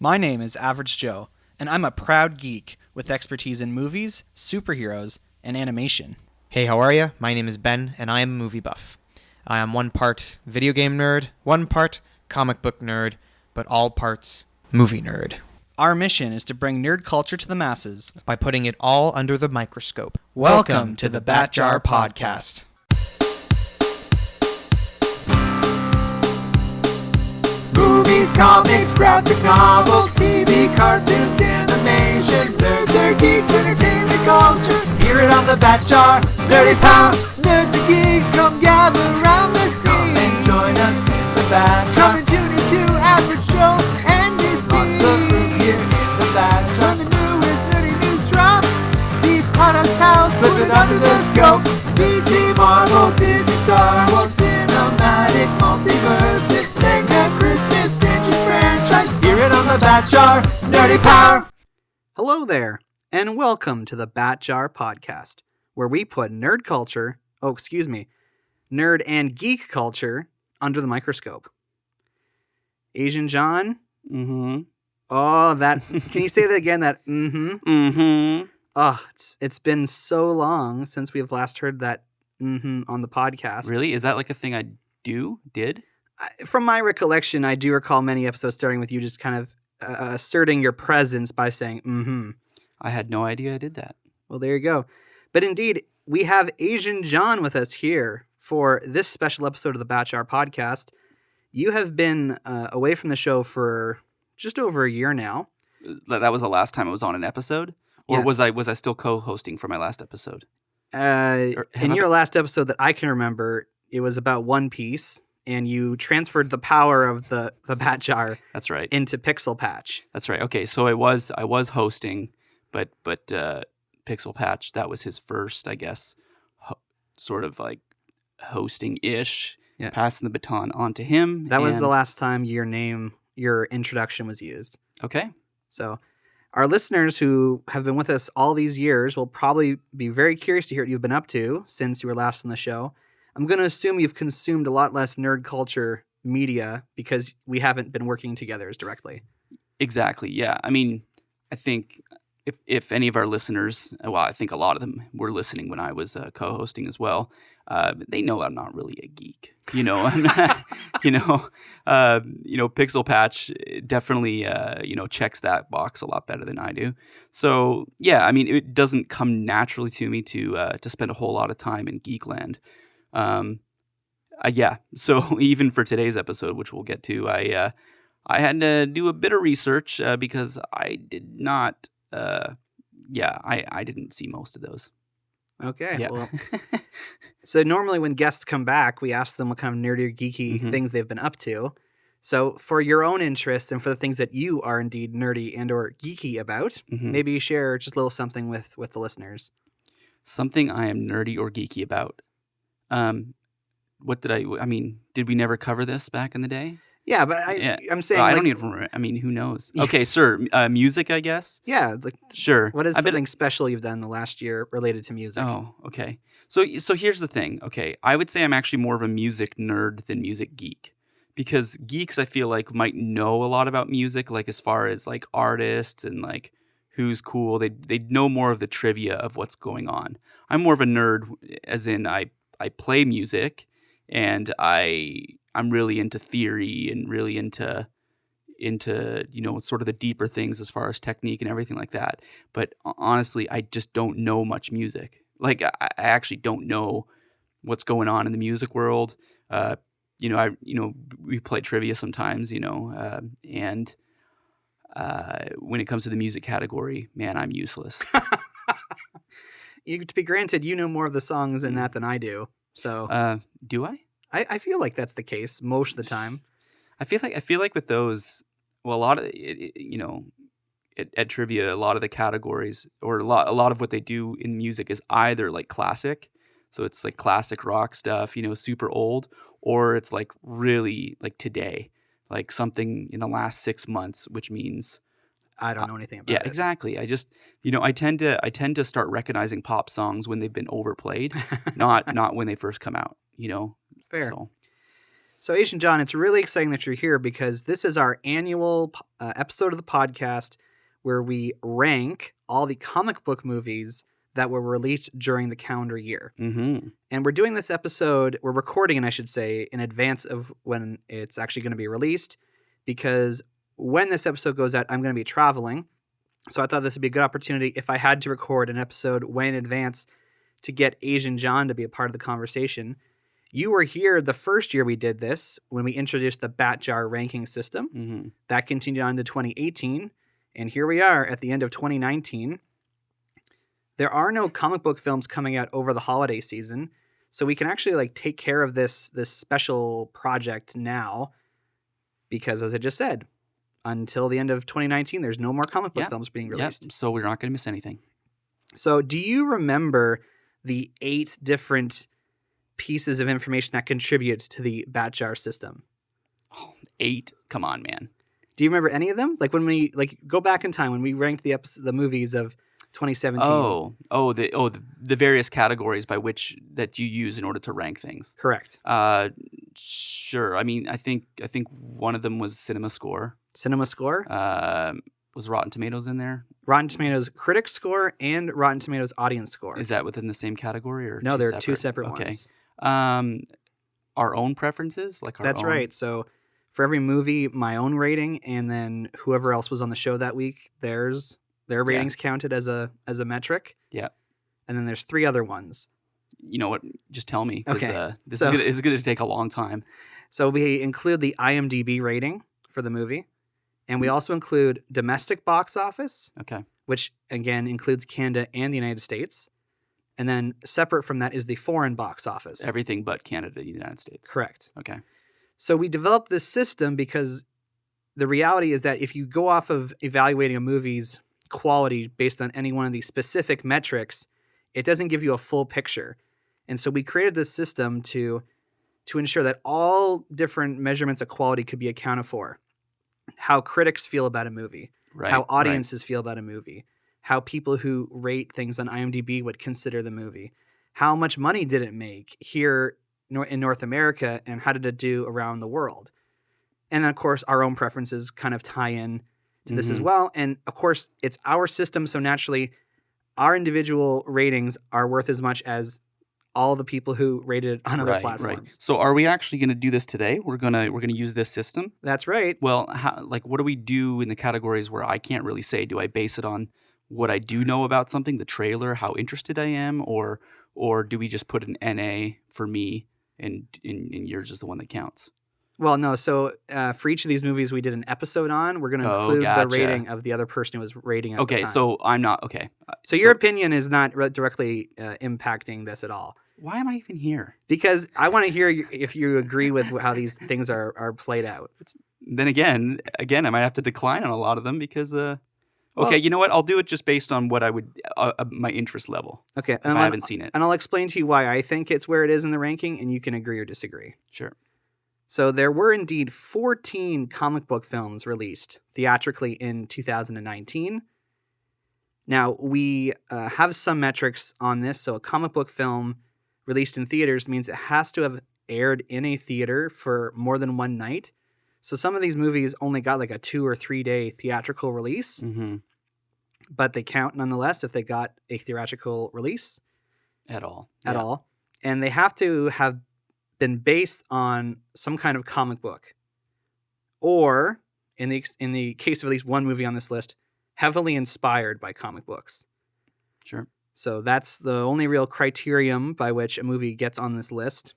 My name is Average Joe, and I'm a proud geek with expertise in movies, superheroes, and animation. Hey, how are you? My name is Ben, and I am a movie buff. I am one part video game nerd, one part comic book nerd, but all parts movie nerd. Our mission is to bring nerd culture to the masses by putting it all under the microscope. Welcome to the Bat Jar Podcast. Movies, comics, graphic novels, TV, cartoons, animation, nerds or geeks, entertainment culture. Hear it on the Bat Jar, Nerdy Power. Nerds and geeks, come gather around the scene. Come and join us in the Bat Jar. Come and tune into Average Joe and his team. Lots of room here in the Bat Jar. When the newest nerdy news drops, these podcast pals put it under the scope. DC, Marvel, Disney, Star Wars, cinematic, multiverses, mega Christmas, Grinch's franchise. Hear it on the Bat Jar, Nerdy Power. Hello there, and welcome to the Bat Jar Podcast, where we put nerd and geek culture under the microscope. Asian Jon? Mm-hmm. Oh, that, can you say that again? That mm-hmm? Mm-hmm. Oh, it's been so long since we've last heard that mm-hmm on the podcast. Really? Is that like a thing I did? From my recollection, I do recall many episodes starting with you just kind of asserting your presence by saying mm-hmm. I had no idea I did that. Well, there you go. But indeed, we have Asian Jon with us here for this special episode of the Bat Jar Podcast. You have been away from the show for just over a year now. That was the last time I was on an episode? Or Yes. was I still co-hosting for my last episode? In your last episode that I can remember, it was about One Piece, and you transferred the power of the Bat Jar That's right. into Pixel Patch. That's right. Okay, so I was hosting, but Pixel Patch, that was his first, I guess, sort of like hosting-ish, Yeah. passing the baton on to him. That was the last time your introduction was used. Okay. So our listeners who have been with us all these years will probably be very curious to hear what you've been up to since you were last on the show. I'm going to assume you've consumed a lot less nerd culture media because we haven't been working together as directly. Exactly. Yeah. I mean, I think if any of our listeners, well, I think a lot of them were listening when I was co-hosting as well. They know I'm not really a geek. I'm not, Pixel Patch definitely, checks that box a lot better than I do. So yeah, I mean, it doesn't come naturally to me to spend a whole lot of time in Geekland. Yeah. So even for today's episode, which we'll get to, I had to do a bit of research because I did not. I didn't see most of those. Okay. Yeah. Well, so normally when guests come back, we ask them what kind of nerdy or geeky Mhm. things they've been up to. So for your own interests and for the things that you are indeed nerdy and or geeky about, Mhm. maybe share just a little something with the listeners. Something I am nerdy or geeky about. What did I mean, did we never cover this back in the day? Yeah, but I'm saying I don't even remember. I mean, who knows? Okay, sir. Music, I guess? Yeah, Sure. what is I bet- something special you've done the last year related to music? Oh, okay. So here's the thing. Okay, I would say I'm actually more of a music nerd than music geek. Because geeks, I feel like, might know a lot about music, like as far as like artists and like who's cool. They'd know more of the trivia of what's going on. I'm more of a nerd, as in I play music and I'm really into theory and really into sort of the deeper things as far as technique and everything like that. But honestly, I just don't know much music. Like I actually don't know what's going on in the music world. We play trivia sometimes, and when it comes to the music category, man, I'm useless. To be granted, you know more of the songs in that than I do. So Do I? I feel like that's the case most of the time. I feel like with those, well, a lot of at trivia, a lot of the categories or a lot of what they do in music is either like classic, so it's like classic rock stuff, super old, or it's like really like today, like something in the last 6 months, which means I don't know anything about yeah, it. exactly. I just I tend to start recognizing pop songs when they've been overplayed, not when they first come out. Fair. So. So, Asian Jon, it's really exciting that you're here because this is our annual episode of the podcast where we rank all the comic book movies that were released during the calendar year. Mm-hmm. And we're doing this episode, we're recording it, I should say, in advance of when it's actually going to be released, because when this episode goes out, I'm going to be traveling. So I thought this would be a good opportunity if I had to record an episode way in advance to get Asian Jon to be a part of the conversation. You were here the first year we did this when we introduced the Bat Jar ranking system. Mm-hmm. That continued on to 2018. And here we are at the end of 2019. There are no comic book films coming out over the holiday season. So we can actually take care of this special project now. Because as I just said, until the end of 2019, there's no more comic book films being released. Yep. So we're not going to miss anything. So do you remember the 8 different pieces of information that contribute to the Bat Jar system? 8? Come on, man. Do you remember any of them? Like when we go back in time when we ranked the movies of 2017. The various categories by which that you use in order to rank things. Correct. Sure. I mean, I think one of them was Cinema Score. Cinema Score. Was Rotten Tomatoes in there? Rotten Tomatoes critic score and Rotten Tomatoes audience score. Is that within the same category or no? They're separate? two separate ones. Our own preferences, That's right. So for every movie, my own rating, and then whoever else was on the show that week, their ratings counted as a metric. Yeah. And then there's 3 other ones. You know what? Just tell me. Okay. This is going to take a long time. So we include the IMDb rating for the movie, and we also include domestic box office. Okay. Which again includes Canada and the United States. And then separate from that is the foreign box office. Everything but Canada and the United States. Correct. Okay. So we developed this system because the reality is that if you go off of evaluating a movie's quality based on any one of these specific metrics, it doesn't give you a full picture. And so we created this system to ensure that all different measurements of quality could be accounted for. How critics feel about a movie, how audiences feel about a movie, how people who rate things on IMDb would consider the movie, how much money did it make here in North America, and how did it do around the world? And then, of course, our own preferences kind of tie in to this as well. And, of course, it's our system, so naturally, our individual ratings are worth as much as all the people who rated it on other platforms. Right. So are we actually going to do this today? We're gonna use this system? That's right. Well, what do we do in the categories where I can't really say? Do I base it on what I do know about something, the trailer, how interested I am, or do we just put an NA for me and yours is the one that counts? Well, no. So for each of these movies we did an episode on, we're going to include the rating of the other person who was rating at the time. So I'm not okay. So your opinion is not directly impacting this at all. Why am I even here? Because I want to hear if you agree with how these things are played out. Then again, I might have to decline on a lot of them because. Okay, you know what? I'll do it just based on what I would my interest level. Okay, if I haven't seen it, and I'll explain to you why I think it's where it is in the ranking, and you can agree or disagree. Sure. So there were indeed 14 comic book films released theatrically in 2019. Now, we have some metrics on this. So a comic book film released in theaters means it has to have aired in a theater for more than one night. So some of these movies only got like a 2 or 3 day theatrical release, but they count nonetheless if they got a theatrical release. At all. And they have to have been based on some kind of comic book, or in the case of at least one movie on this list, heavily inspired by comic books. Sure. So that's the only real criterion by which a movie gets on this list.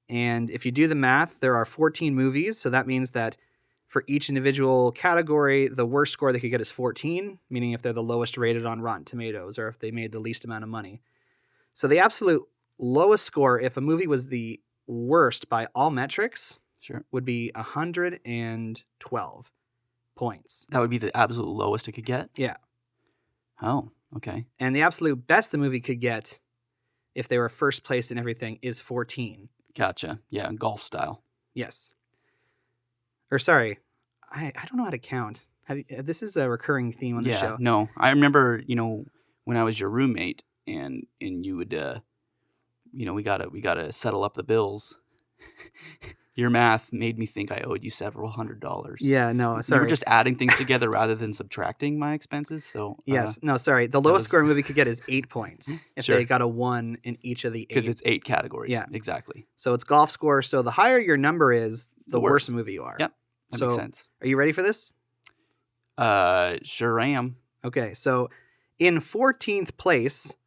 And if you do the math, there are 14 movies. So that means that for each individual category, the worst score they could get is 14, meaning if they're the lowest rated on Rotten Tomatoes or if they made the least amount of money. So the absolute lowest score, if a movie was the worst by all metrics, would be 112 points. That would be the absolute lowest it could get? Yeah. Oh, okay. And the absolute best the movie could get, if they were first place in everything, is 14. Gotcha. Yeah, golf style. Yes. Or sorry, I don't know how to count. This is a recurring theme on the show. No, I remember, when I was your roommate and you would, we gotta settle up the bills. Your math made me think I owed you several $100s. Yeah, no, You sorry. were just adding things together rather than subtracting my expenses. So Yes, no, sorry. The lowest was- score a movie could get is 8 points if Sure. they got a 1 in each of the 8. because it's 8 categories. Yeah. Exactly. So it's golf score. So the higher your number is, the worse worse. movie you are. Yep. That So makes sense. are you ready for this? Sure am. Okay, so in 14th place,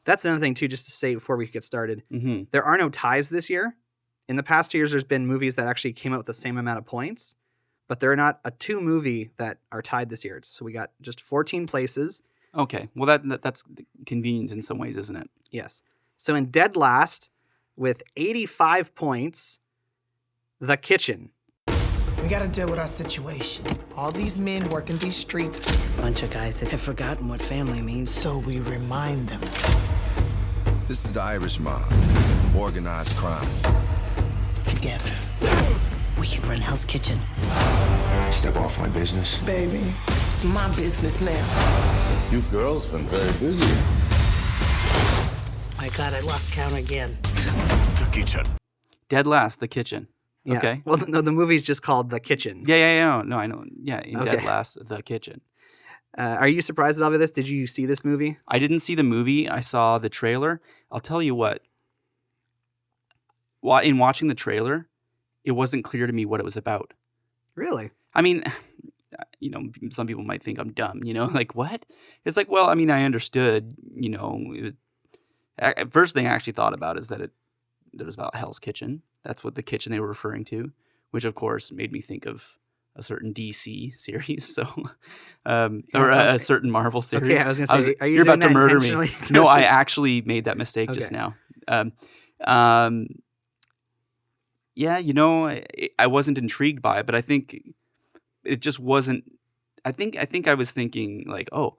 that's another thing too, just to say before we get started. Hmm. There are no ties this year. In the past 2 years, there's been movies that actually came out with the same amount of points, but there are not a 2 movie that are tied this year. So we got just 14 places. Okay. Well, that's convenient in some ways, isn't it? Yes. So in dead last, with 85 points, The Kitchen. We gotta deal with our situation. All these men working these streets, Bunch of guys that have forgotten what family means. so we remind them. This is the Irish mob. Organized crime. Together. We can run Hell's Kitchen. Step off my business. Baby, it's my business now. You girls been very busy. My God, I lost count again. The kitchen. Dead last, The Kitchen. Yeah. Okay. Well, no, the movie's just called The Kitchen. Yeah. No, I know. Yeah, in Dead Okay. Last, The Kitchen. Are you surprised at all of this? Did you see this movie? I didn't see the movie. I saw the trailer. I'll tell you what. In watching the trailer, it wasn't clear to me what it was about. Really? I mean, some people might think I'm dumb, like what? It's like, well, I mean, I understood, it was, first thing I actually thought about is that it was about Hell's Kitchen. That's what the kitchen they were referring to, which of course made me think of a certain DC series, so or a certain Marvel series. Okay, I was gonna say, are you you're about to doing that murder me. intentionally? No, I actually made that mistake just Okay. now. Yeah, I wasn't intrigued by it, but I think it just wasn't. I think I was thinking like, oh,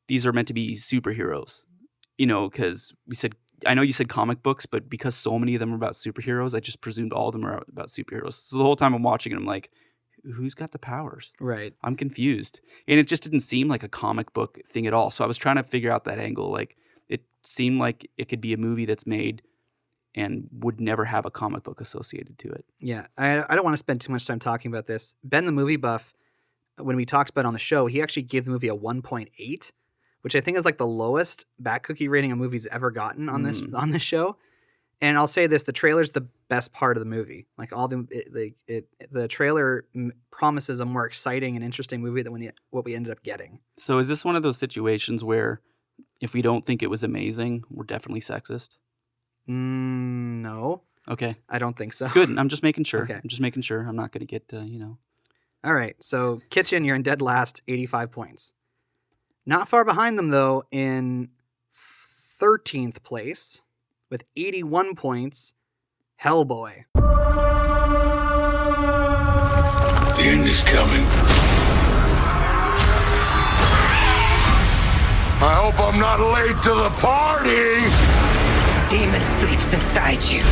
these are meant to be superheroes, because I know you said comic books, but because so many of them are about superheroes, I just presumed all of them are about superheroes. So the whole time I'm watching it, I'm like, who's got the powers? Right. I'm confused. And it just didn't seem like a comic book thing at all. So I was trying to figure out that angle. Like, it seemed like it could be a movie that's made and would never have a comic book associated to it. Yeah. I don't want to spend too much time talking about this. Ben, the movie buff, when we talked about it on the show, he actually gave the movie a 1.8, which I think is like the lowest back cookie rating a movie's ever gotten on this show. And I'll say this: the trailer's the best part of the movie. Like the trailer promises a more exciting and interesting movie than what we ended up getting. So is this one of those situations where if we don't think it was amazing, we're definitely sexist? No, Okay, I don't think so. good. I'm just making sure. Okay. I'm just making sure. I'm not going to get, All right, so Kitchen, you're in dead last, 85 points. Not far behind them, though, in 13th place with 81 points, Hellboy. The end is coming. I hope I'm not late to the party. Demon sleeps inside you.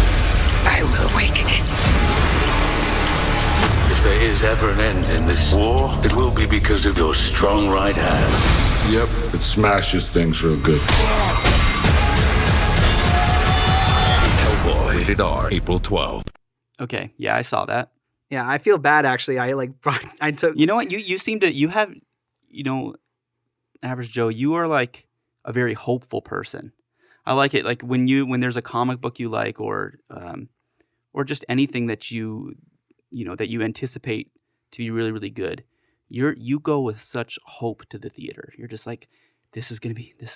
I will awaken it. If there is ever an end in this war, it will be because of your strong right hand. Yep, it smashes things real good. Hellboy, rated R, April 12th. Okay. Yeah, I saw that. Yeah, I feel bad, actually. I took... You know what? You seem to, you have, Average Joe, you are like a very hopeful person. I like it. Like when there's a comic book you like, or just anything that that you anticipate to be really, really good, you go with such hope to the theater. You're just like, this has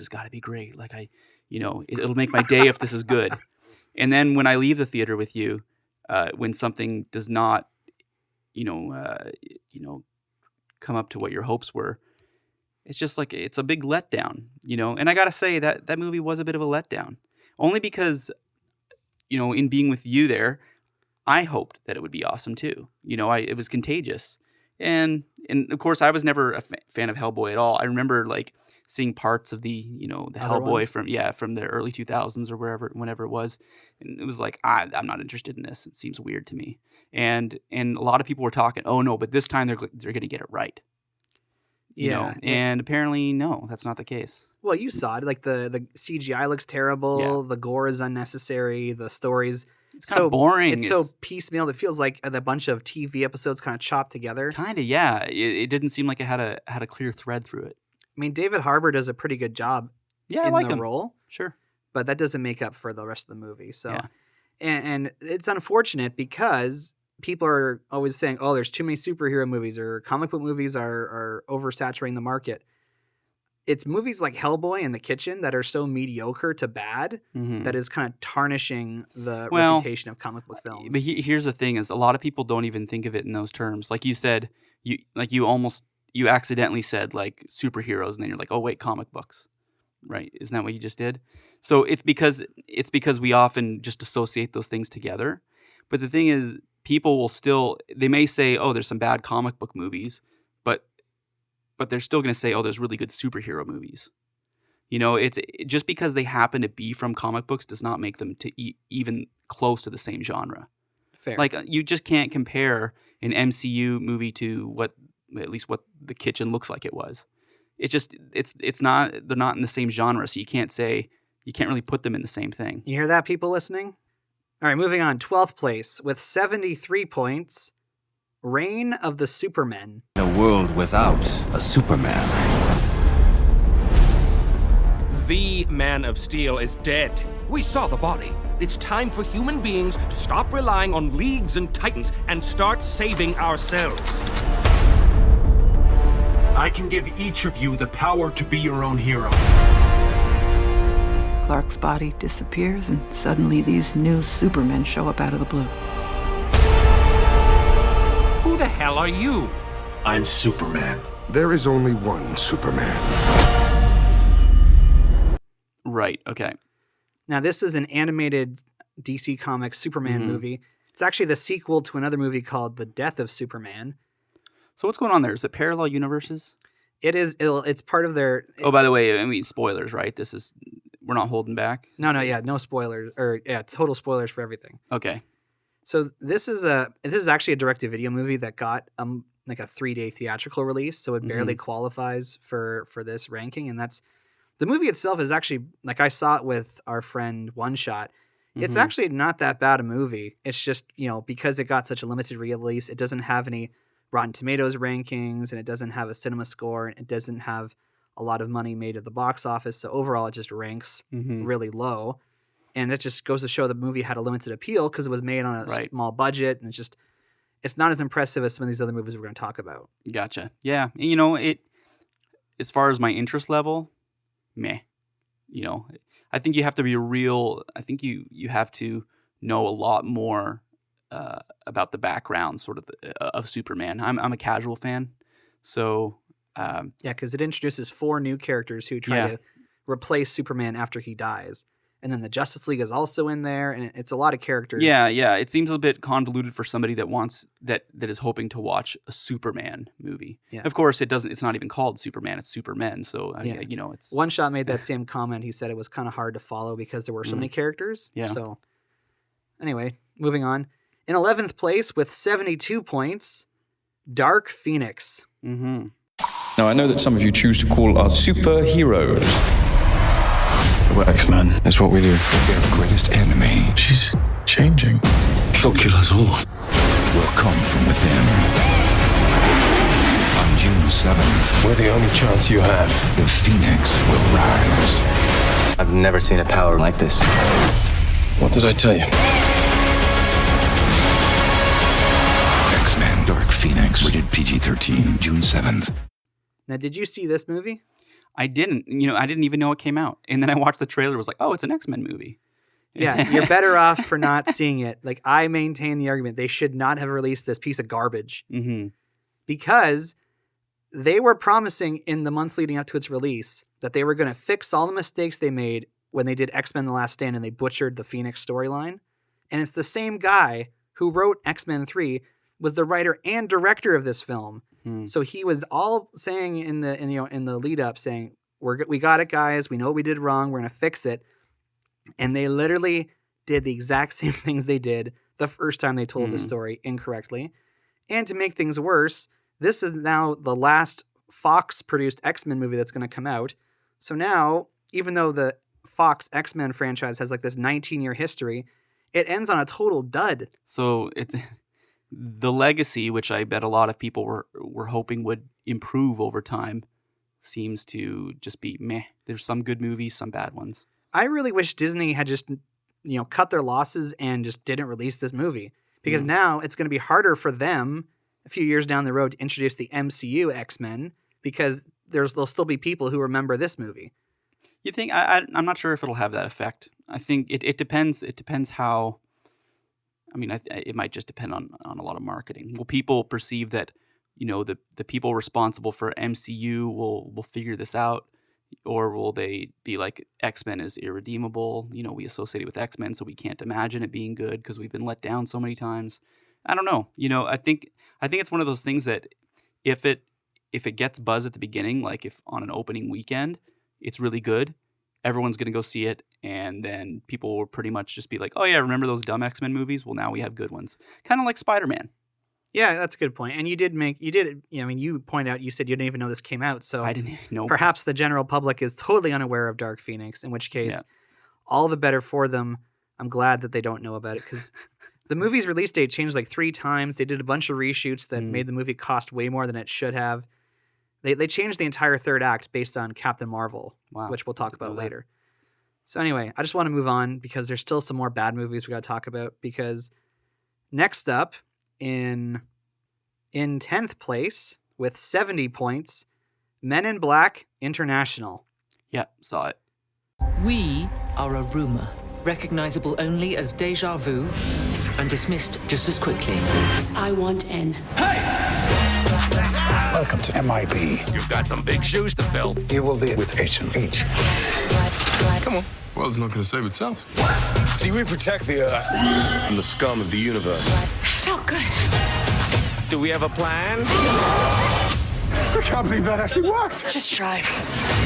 got to be great. Like it'll make my day if this is good. And then when I leave the theater with you, when something does not, come up to what your hopes were, it's just like, it's a big letdown, And I got to say that movie was a bit of a letdown, only because, in being with you there, I hoped that it would be awesome too. It was contagious. And of course I was never a fan of Hellboy at all. I remember like seeing parts of the, the Other Hellboy ones? from the early 2000s or whenever it was. And it was like, I'm not interested in this. It seems weird to me. And a lot of people were talking, oh no, but this time they're going to get it right. You know? And apparently, no, that's not the case. Well, you saw it. Like the CGI looks terrible. Yeah. The gore is unnecessary. The story's kind of boring. It's so piecemeal. It feels like a bunch of TV episodes kind of chopped together. Kind of, yeah. It didn't seem like it had a clear thread through it. I mean, David Harbour does a pretty good job Yeah, I in like the him. role, Sure. but that doesn't make up for the rest of the movie. So, Yeah. and it's unfortunate because people are always saying, "Oh, there's too many superhero movies or comic book movies are oversaturating the market." It's movies like Hellboy and The Kitchen that are so mediocre to bad that is kind of tarnishing the reputation of comic book films. But here's the thing: is a lot of people don't even think of it in those terms. Like you said, you accidentally said like superheroes, and then you're like, oh wait, comic books, right? Isn't that what you just did? So it's because we often just associate those things together. But the thing is, people will still, they may say, oh, there's some bad comic book movies, but they're still going to say, oh, there's really good superhero movies. You know, it's just because they happen to be from comic books does not make them to even close to the same genre. Fair. Like you just can't compare an MCU movie to at least what The Kitchen looks like it was. It's just it's not, they're not in the same genre, so you can't really put them in the same thing. You hear that, people listening? All right, moving on. 12th place with 73 points. Reign of the Supermen. In a world without a Superman. The Man of Steel is dead. We saw the body. It's time for human beings to stop relying on leagues and titans and start saving ourselves. I can give each of you the power to be your own hero. Clark's body disappears, and suddenly these new Supermen show up out of the blue. Who the hell are you? I'm Superman. There is only one Superman. Right, okay. Now, this is an animated DC Comics Superman movie. It's actually the sequel to another movie called The Death of Superman. So what's going on there? Is it parallel universes? It is. It's part of their... Oh, by the way, I mean, spoilers, right? We're not holding back? No, no spoilers. Total spoilers for everything. Okay. So this is actually a direct-to-video movie that got like a 3-day theatrical release, so it barely qualifies for this ranking. And that's the movie itself is actually, like, I saw it with our friend One Shot. It's actually not that bad a movie. It's just, because it got such a limited release, it doesn't have any Rotten Tomatoes rankings, and it doesn't have a cinema score, and it doesn't have a lot of money made at the box office. So overall, it just ranks really low. And it just goes to show the movie had a limited appeal because it was made on a small budget, and it's not as impressive as some of these other movies we're going to talk about. Gotcha. Yeah. And, as far as my interest level, meh. I think you have to be I think you have to know a lot more about the background sort of Superman. I'm a casual fan. So, because it introduces 4 new characters who try to replace Superman after he dies. And then the Justice League is also in there, and it's a lot of characters. Yeah. It seems a bit convoluted for somebody that wants that is hoping to watch a Superman movie. Yeah. Of course, it's not even called Superman; it's Supermen. So it's One Shot made that same comment. He said it was kind of hard to follow because there were so many characters. Yeah. So anyway, moving on. In 11th place with 72 points, Dark Phoenix. Now I know that some of you choose to call us superheroes. We're X-Men. That's what we do. Their greatest enemy. She's changing. She'll kill us all. Will come from within. On June 7th, We're the only chance you have. the Phoenix will rise. I've never seen a power like this. What did I tell you? X-Men Dark Phoenix. Rated PG-13. June 7th. Now, did you see this movie? I didn't. I didn't even know it came out, and then I watched the trailer. Was like, oh, it's an X-Men movie. Yeah, you're better off for not seeing it. Like, I maintain the argument they should not have released this piece of garbage because they were promising in the month leading up to its release that they were going to fix all the mistakes they made when they did X-Men The Last Stand and they butchered the Phoenix storyline. And it's the same guy who wrote X-Men 3 was the writer and director of this film. So he was all saying in the lead up, saying, "We got it, guys. We know what we did wrong. We're gonna fix it." And they literally did the exact same things they did the first time they told the story incorrectly. And to make things worse, this is now the last Fox produced X-Men movie that's going to come out. So now, even though the Fox X-Men franchise has like this 19-year history, it ends on a total dud. So the legacy, which I bet a lot of people were hoping would improve over time, seems to just be meh. There's some good movies, some bad ones. I really wish Disney had just, cut their losses and just didn't release this movie. Because now it's going to be harder for them a few years down the road to introduce the MCU X-Men, because there'll still be people who remember this movie. You think? I'm not sure if it'll have that effect. I think it depends. It depends how. I mean, it might just depend on a lot of marketing. Will people perceive that, the people responsible for MCU will figure this out, or will they be like, X-Men is irredeemable? We associate it with X-Men, so we can't imagine it being good because we've been let down so many times. I don't know. I think it's one of those things that if it gets buzz at the beginning, like if on an opening weekend it's really good, everyone's going to go see it, and then people will pretty much just be like, oh yeah, remember those dumb X-Men movies? Well, now we have good ones. Kind of like Spider-Man. Yeah, that's a good point. And you point out, you said you didn't even know this came out, so I didn't know. Perhaps the general public is totally unaware of Dark Phoenix, in which case, all the better for them. I'm glad that they don't know about it, because the movie's release date changed like 3 times. They did a bunch of reshoots that made the movie cost way more than it should have. They changed the entire third act based on Captain Marvel, which we'll talk about later. So anyway, I just want to move on because there's still some more bad movies we got to talk about, because next up in 10th place with 70 points, Men in Black International. Yeah, saw it. We are a rumor, recognizable only as deja vu and dismissed just as quickly. I want in. Welcome to MIB. You've got some big shoes to fill. You will be with Agent H. Come on. Well, it's not going to save itself. See, we protect the Earth from the scum of the universe. Felt good. Do we have a plan? I can't believe that actually worked. Just try.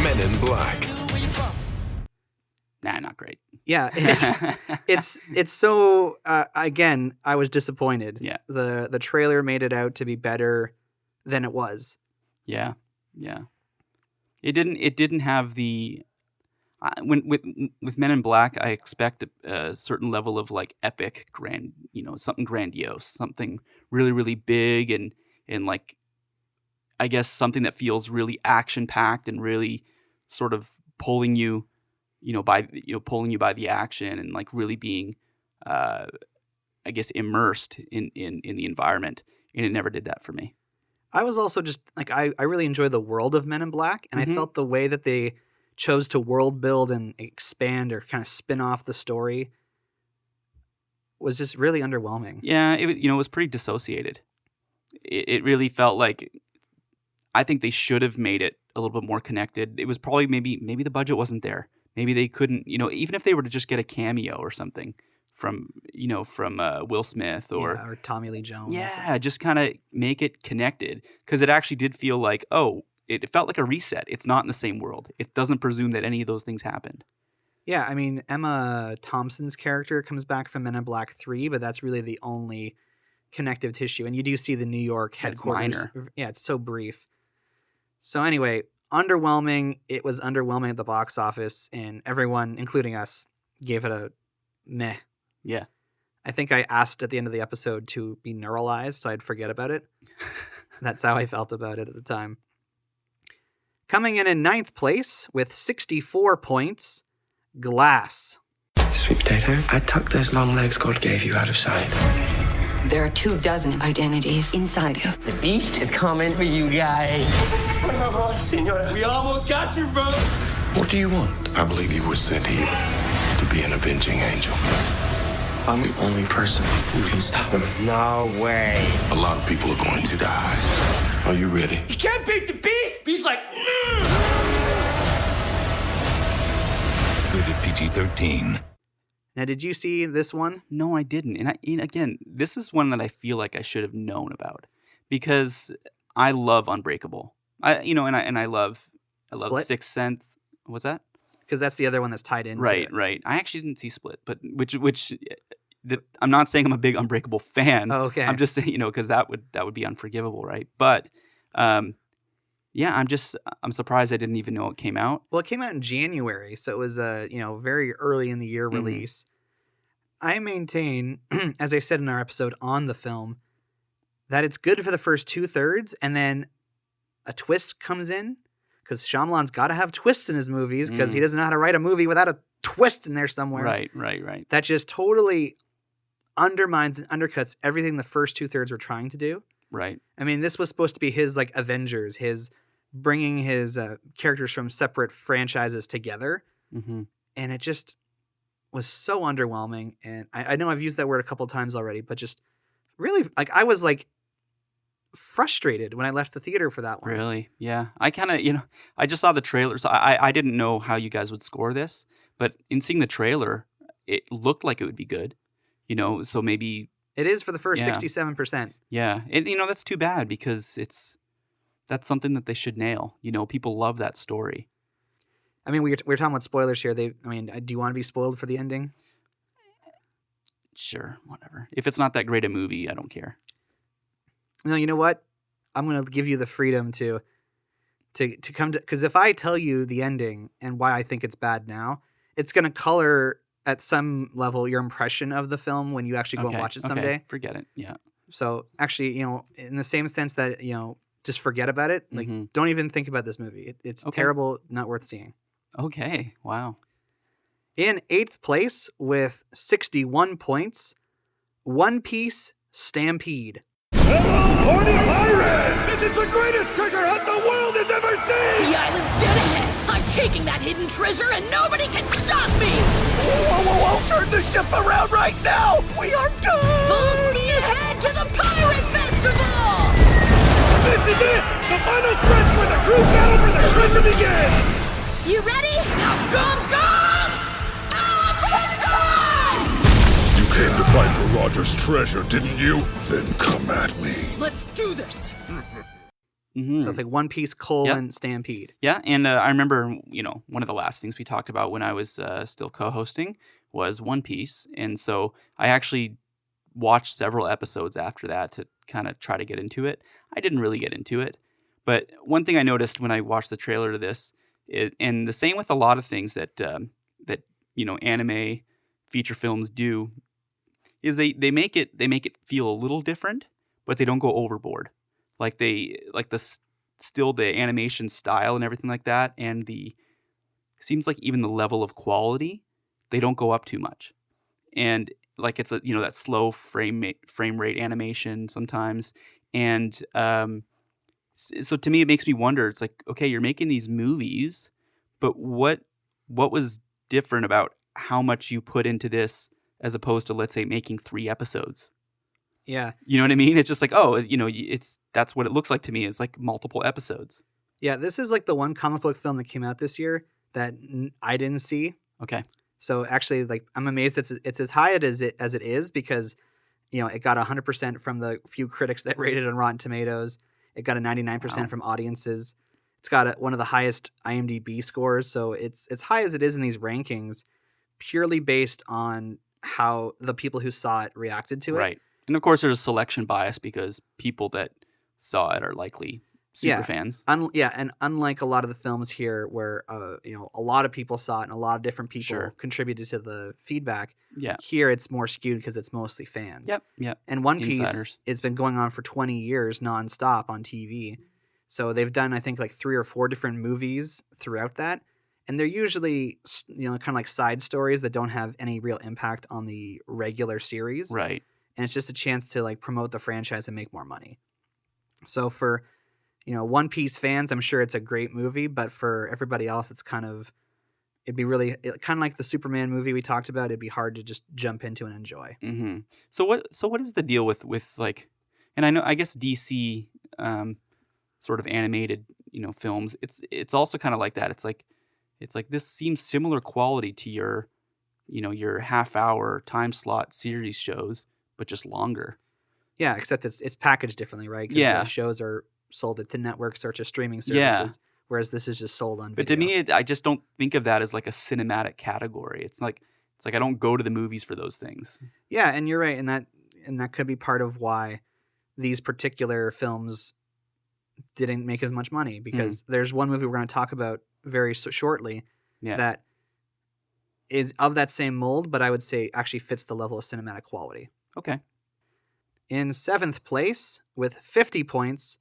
Men in Black. Nah, not great. Yeah, it's so. Again, I was disappointed. Yeah, the trailer made it out to be better than it was. Yeah. It didn't have the. With Men in Black, I expect a certain level of like epic, something grandiose, something really, really big, and like, I guess something that feels really action packed and really sort of pulling you by the action, and like really being, I guess, immersed in the environment. And it never did that for me. I was also just like, I really enjoy the world of Men in Black, and I felt the way that they chose to world build and expand or kind of spin off the story was just really underwhelming. Yeah, it was pretty dissociated. It really felt like, I think they should have made it a little bit more connected. It was probably maybe the budget wasn't there. Maybe they couldn't, even if they were to just get a cameo or something from Will Smith or Tommy Lee Jones. Yeah, just kind of make it connected, because it actually did feel like, it felt like a reset. It's not in the same world. It doesn't presume that any of those things happened. Yeah, I mean, Emma Thompson's character comes back from Men in Black 3, but that's really the only connective tissue. And you do see the New York headquarters. It's minor. Yeah, it's so brief. So anyway, underwhelming. It was underwhelming at the box office, and everyone, including us, gave it a meh. Yeah. I think I asked at the end of the episode to be neuralized so I'd forget about it. That's how I felt about it at the time. Coming in 9th place with 64 points, Glass. Sweet potato, I tucked those long legs God gave you out of sight. There are 24 identities inside you. The beast had come in for you guys. Senora, we almost got you, bro. What do you want? I believe you were sent here to be an avenging angel. I'm the only person who can stop him. No way. A lot of people are going to die. Are you ready? You can't beat the beast. Beast like. Rated PG-13. Now, did you see this one? No, I didn't. And again, this is one that I feel like I should have known about, because I love Unbreakable. I love Sixth Sense. What's that? Because that's the other one that's tied into it. Right. I actually didn't see Split, but I'm not saying I'm a big Unbreakable fan. Oh, okay. I'm just saying, because that would be unforgivable, right? But yeah, I'm surprised I didn't even know it came out. Well, it came out in January, so it was a very early in the year release. I maintain, as I said in our episode on the film, that it's good for the first 2/3, and then a twist comes in, because Shyamalan's got to have twists in his movies, because he doesn't know how to write a movie without a twist in there somewhere. Right. That just totally undermines and undercuts everything the first 2/3 were trying to do. Right. I mean, this was supposed to be his like Avengers, his bringing his characters from separate franchises together, and it just was so underwhelming. And I know I've used that word a couple times already, but just really, like, I was like frustrated when I left the theater for that one. Really? Yeah. I kind of, I just saw the trailer, so I didn't know how you guys would score this, but in seeing the trailer, it looked like it would be good, so maybe. It is for the first 67%. Yeah. And, that's too bad, because that's something that they should nail. People love that story. I mean, we're talking about spoilers here. Do you want to be spoiled for the ending? Sure, whatever. If it's not that great a movie, I don't care. No, you know what? I'm going to give you the freedom to come to, because if I tell you the ending and why I think it's bad now, it's going to color at some level your impression of the film when you actually go and watch it someday. Okay. Forget it. Yeah. So actually, in the same sense that, just forget about it. Like, don't even think about this movie. It's terrible, not worth seeing. Okay. Wow. In 8th place with 61 points, One Piece Stampede. Hello, party pirates! This is the greatest treasure hunt the world has ever seen! The island's dead ahead! I'm taking that hidden treasure and nobody can stop me! Whoa! Turn the ship around right now! We are doomed! Full speed ahead to the Pirate Festival! This is it! The final stretch where the true battle for the treasure begins! You ready? Now go! You came to fight for Roger's treasure, didn't you? Then come at me. Let's do this! So it's like One Piece : Stampede. Yeah, and I remember, one of the last things we talked about when I was still co-hosting was One Piece, and so I actually watched several episodes after that to kind of try to get into it. I didn't really get into it, but one thing I noticed when I watched the trailer to this, and the same with a lot of things that anime feature films do, is they make it feel a little different, but they don't go overboard. Like the animation style and everything like that, and seems like even the level of quality, they don't go up too much. And like it's that slow frame rate animation sometimes, and so to me it makes me wonder. It's like, okay, you're making these movies, but what was different about how much you put into this as opposed to, let's say, making 3 episodes? Yeah. You know what I mean? It's just like, that's what it looks like to me. It's like multiple episodes. Yeah, this is like the one comic book film that came out this year that I didn't see. Okay. So actually, like, I'm amazed it's as high as it is, because, it got 100% from the few critics that rated on Rotten Tomatoes. It got a 99% from audiences. It's got one of the highest IMDb scores. So it's as high as it is in these rankings, purely based on how the people who saw it reacted to it. Right. And of course, there's a selection bias, because people that saw it are likely super fans. And unlike a lot of the films here where, a lot of people saw it and a lot of different people contributed to the feedback. Yeah. Here it's more skewed because it's mostly fans. Yep. And One Piece, Insiders. It's been going on for 20 years nonstop on TV. So they've done, I think, like 3 or 4 different movies throughout that. And they're usually, kind of like side stories that don't have any real impact on the regular series. Right. And it's just a chance to like promote the franchise and make more money. So for, One Piece fans, I'm sure it's a great movie, but for everybody else, it'd be really kind of like the Superman movie we talked about. It'd be hard to just jump into and enjoy. Mm-hmm. So what is the deal with like, and I guess DC sort of animated, films. It's also kind of like that. It's like this seems similar quality to your half-hour time slot series shows, but just longer. Yeah, except it's packaged differently, right? Yeah. The shows are sold to networks or to streaming services, whereas this is just sold on video. But to me, I just don't think of that as like a cinematic category. It's like I don't go to the movies for those things. Yeah, and you're right, and that could be part of why these particular films didn't make as much money, because there's one movie we're going to talk about very shortly that is of that same mold, but I would say actually fits the level of cinematic quality. Okay. In 7th place, with 50 points,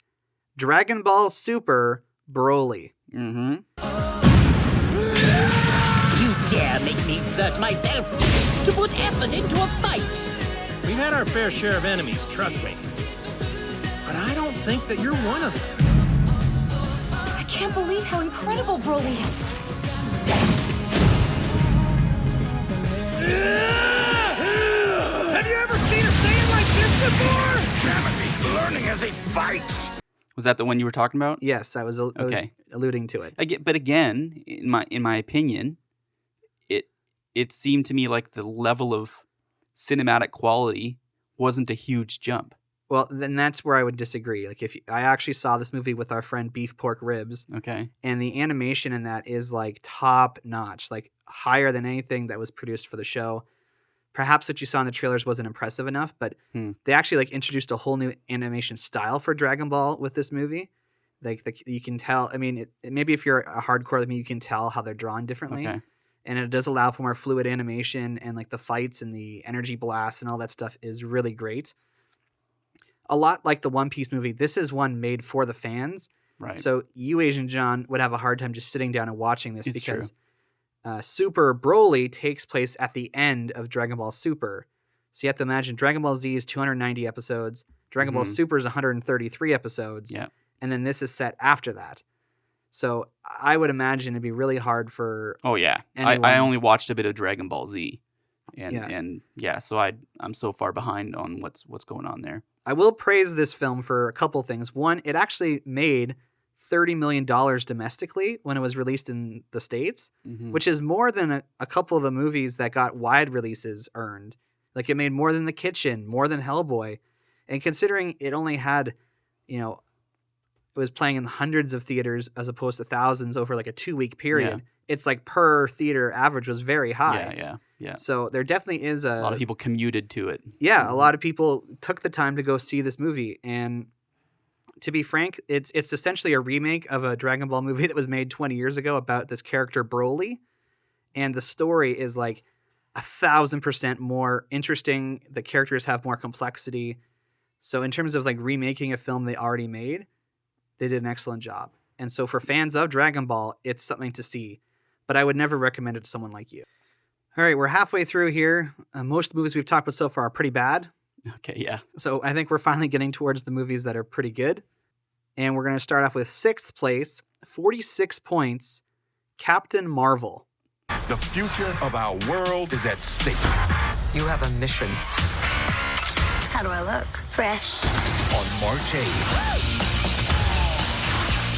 Dragon Ball Super Broly. Mm-hmm. You dare make me exert myself to put effort into a fight? We've had our fair share of enemies, trust me. But I don't think that you're one of them. I can't believe how incredible Broly is. Have you ever seen a Saiyan like this before? Damn it, he's learning as he fights. Was that the one you were talking about? Yes, I was alluding to it. But again, in my opinion, it seemed to me like the level of cinematic quality wasn't a huge jump. Well, then that's where I would disagree. Like, I actually saw this movie with our friend Beef Pork Ribs. Okay. And the animation in that is like top notch, like higher than anything that was produced for the show. Perhaps what you saw in the trailers wasn't impressive enough, but they actually like introduced a whole new animation style for Dragon Ball with this movie. Like you can tell. I mean, maybe if you're a hardcore like me, you can tell how they're drawn differently. Okay. And it does allow for more fluid animation, and like the fights and the energy blasts and all that stuff is really great. A lot like the One Piece movie, this is one made for the fans. Right. So you, Asian Jon, would have a hard time just sitting down and watching this It's because Super Broly takes place at the end of Dragon Ball Super. So you have to imagine Dragon Ball Z is 290 episodes. Dragon Ball Super is 133 episodes. Yeah. And then this is set after that. So I would imagine it'd be really hard for. Oh yeah, I only watched a bit of Dragon Ball Z, and so I'm so far behind on what's going on there. I will praise this film for a couple things. One, it actually made $30 million domestically when it was released in the States, which is more than a couple of the movies that got wide releases earned. Like it made more than The Kitchen, more than Hellboy, and considering it only had, it was playing in hundreds of theaters as opposed to thousands over like a 2-week period. It's like per theater average was very high. Yeah. So there definitely is a lot of people commuted to it. Yeah, a lot of people took the time to go see this movie. And to be frank, it's essentially a remake of a Dragon Ball movie that was made 20 years ago about this character Broly. And the story is like 1,000% more interesting. The characters have more complexity. So in terms of like remaking a film they already made, they did an excellent job. And so for fans of Dragon Ball, it's something to see. But I would never recommend it to someone like you. All right, we're halfway through here. Most movies we've talked about so far are pretty bad. Okay, yeah. So I think we're finally getting towards the movies that are pretty good. And we're going to start off with 6th place, 46 points, Captain Marvel. The future of our world is at stake. You have a mission. How do I look? Fresh. On March 8th.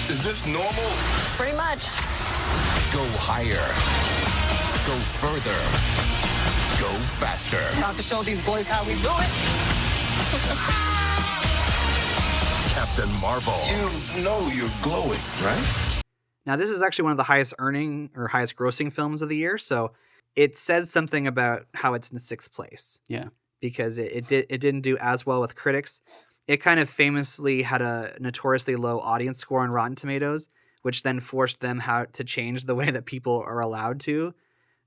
Is this normal? Pretty much. Go higher. Go further. Go faster. About to show these boys how we do it. Captain Marvel. You know you're glowing, right? Now, this is actually one of the highest earning or highest grossing films of the year. So it says something about how it's in 6th place. Yeah. Because it didn't do as well with critics. It kind of famously had a notoriously low audience score on Rotten Tomatoes, which then forced them to change the way that people are allowed to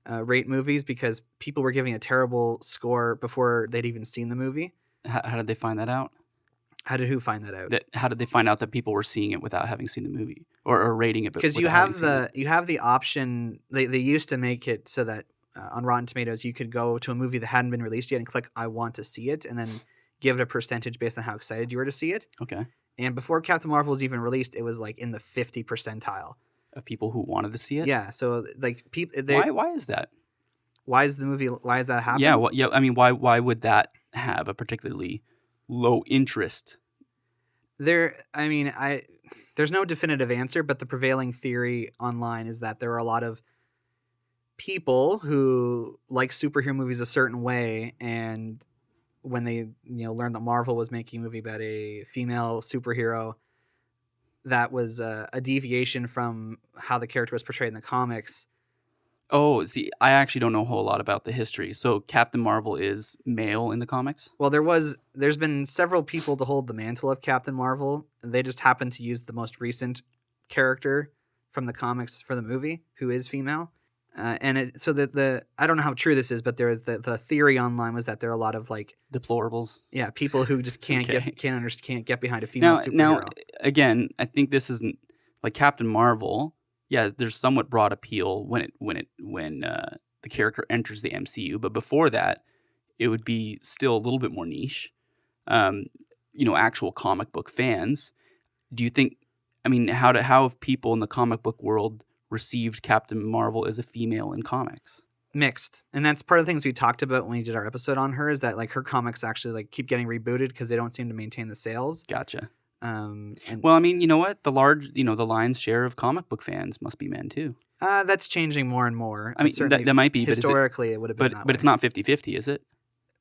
rate movies because people were giving a terrible score before they'd even seen the movie. How did they find that out? How did who find that out? How did they find out that people were seeing it without having seen the movie or rating it? Because you have the option. They used to make it so that on Rotten Tomatoes you could go to a movie that hadn't been released yet and click "I want to see it" and then give it a percentage based on how excited you were to see it. Okay. And before Captain Marvel was even released, it was like in the 50 percentile of people who wanted to see it. Yeah. So like people. Why is that? Why is the movie? Why is that happening? Yeah. Well, yeah. I mean, why would that have a particularly low interest? There's no definitive answer, but the prevailing theory online is that there are a lot of people who like superhero movies a certain way, and when they learned that Marvel was making a movie about a female superhero, that was a deviation from how the character was portrayed in the comics. Oh, see, I actually don't know a whole lot about the history. So Captain Marvel is male in the comics? Well, there's been several people to hold the mantle of Captain Marvel. They just happened to use the most recent character from the comics for the movie, who is female. So the I don't know how true this is, but there's the theory online was that there are a lot of like deplorables. Yeah, people who just can't get behind a female superhero. Now, again, I think this isn't like Captain Marvel. Yeah, there's somewhat broad appeal when the character enters the MCU, but before that, it would be still a little bit more niche. Actual comic book fans. Do you think? I mean, how have people in the comic book world received Captain Marvel as a female in comics? Mixed. And that's part of the things we talked about when we did our episode on her, is that like her comics actually like keep getting rebooted because they don't seem to maintain the sales. Gotcha. Well, I mean, you know what? The lion's share of comic book fans must be men too. That's changing more and more. I mean, that might be. Historically, it would have been that way. But it's not 50-50, is it?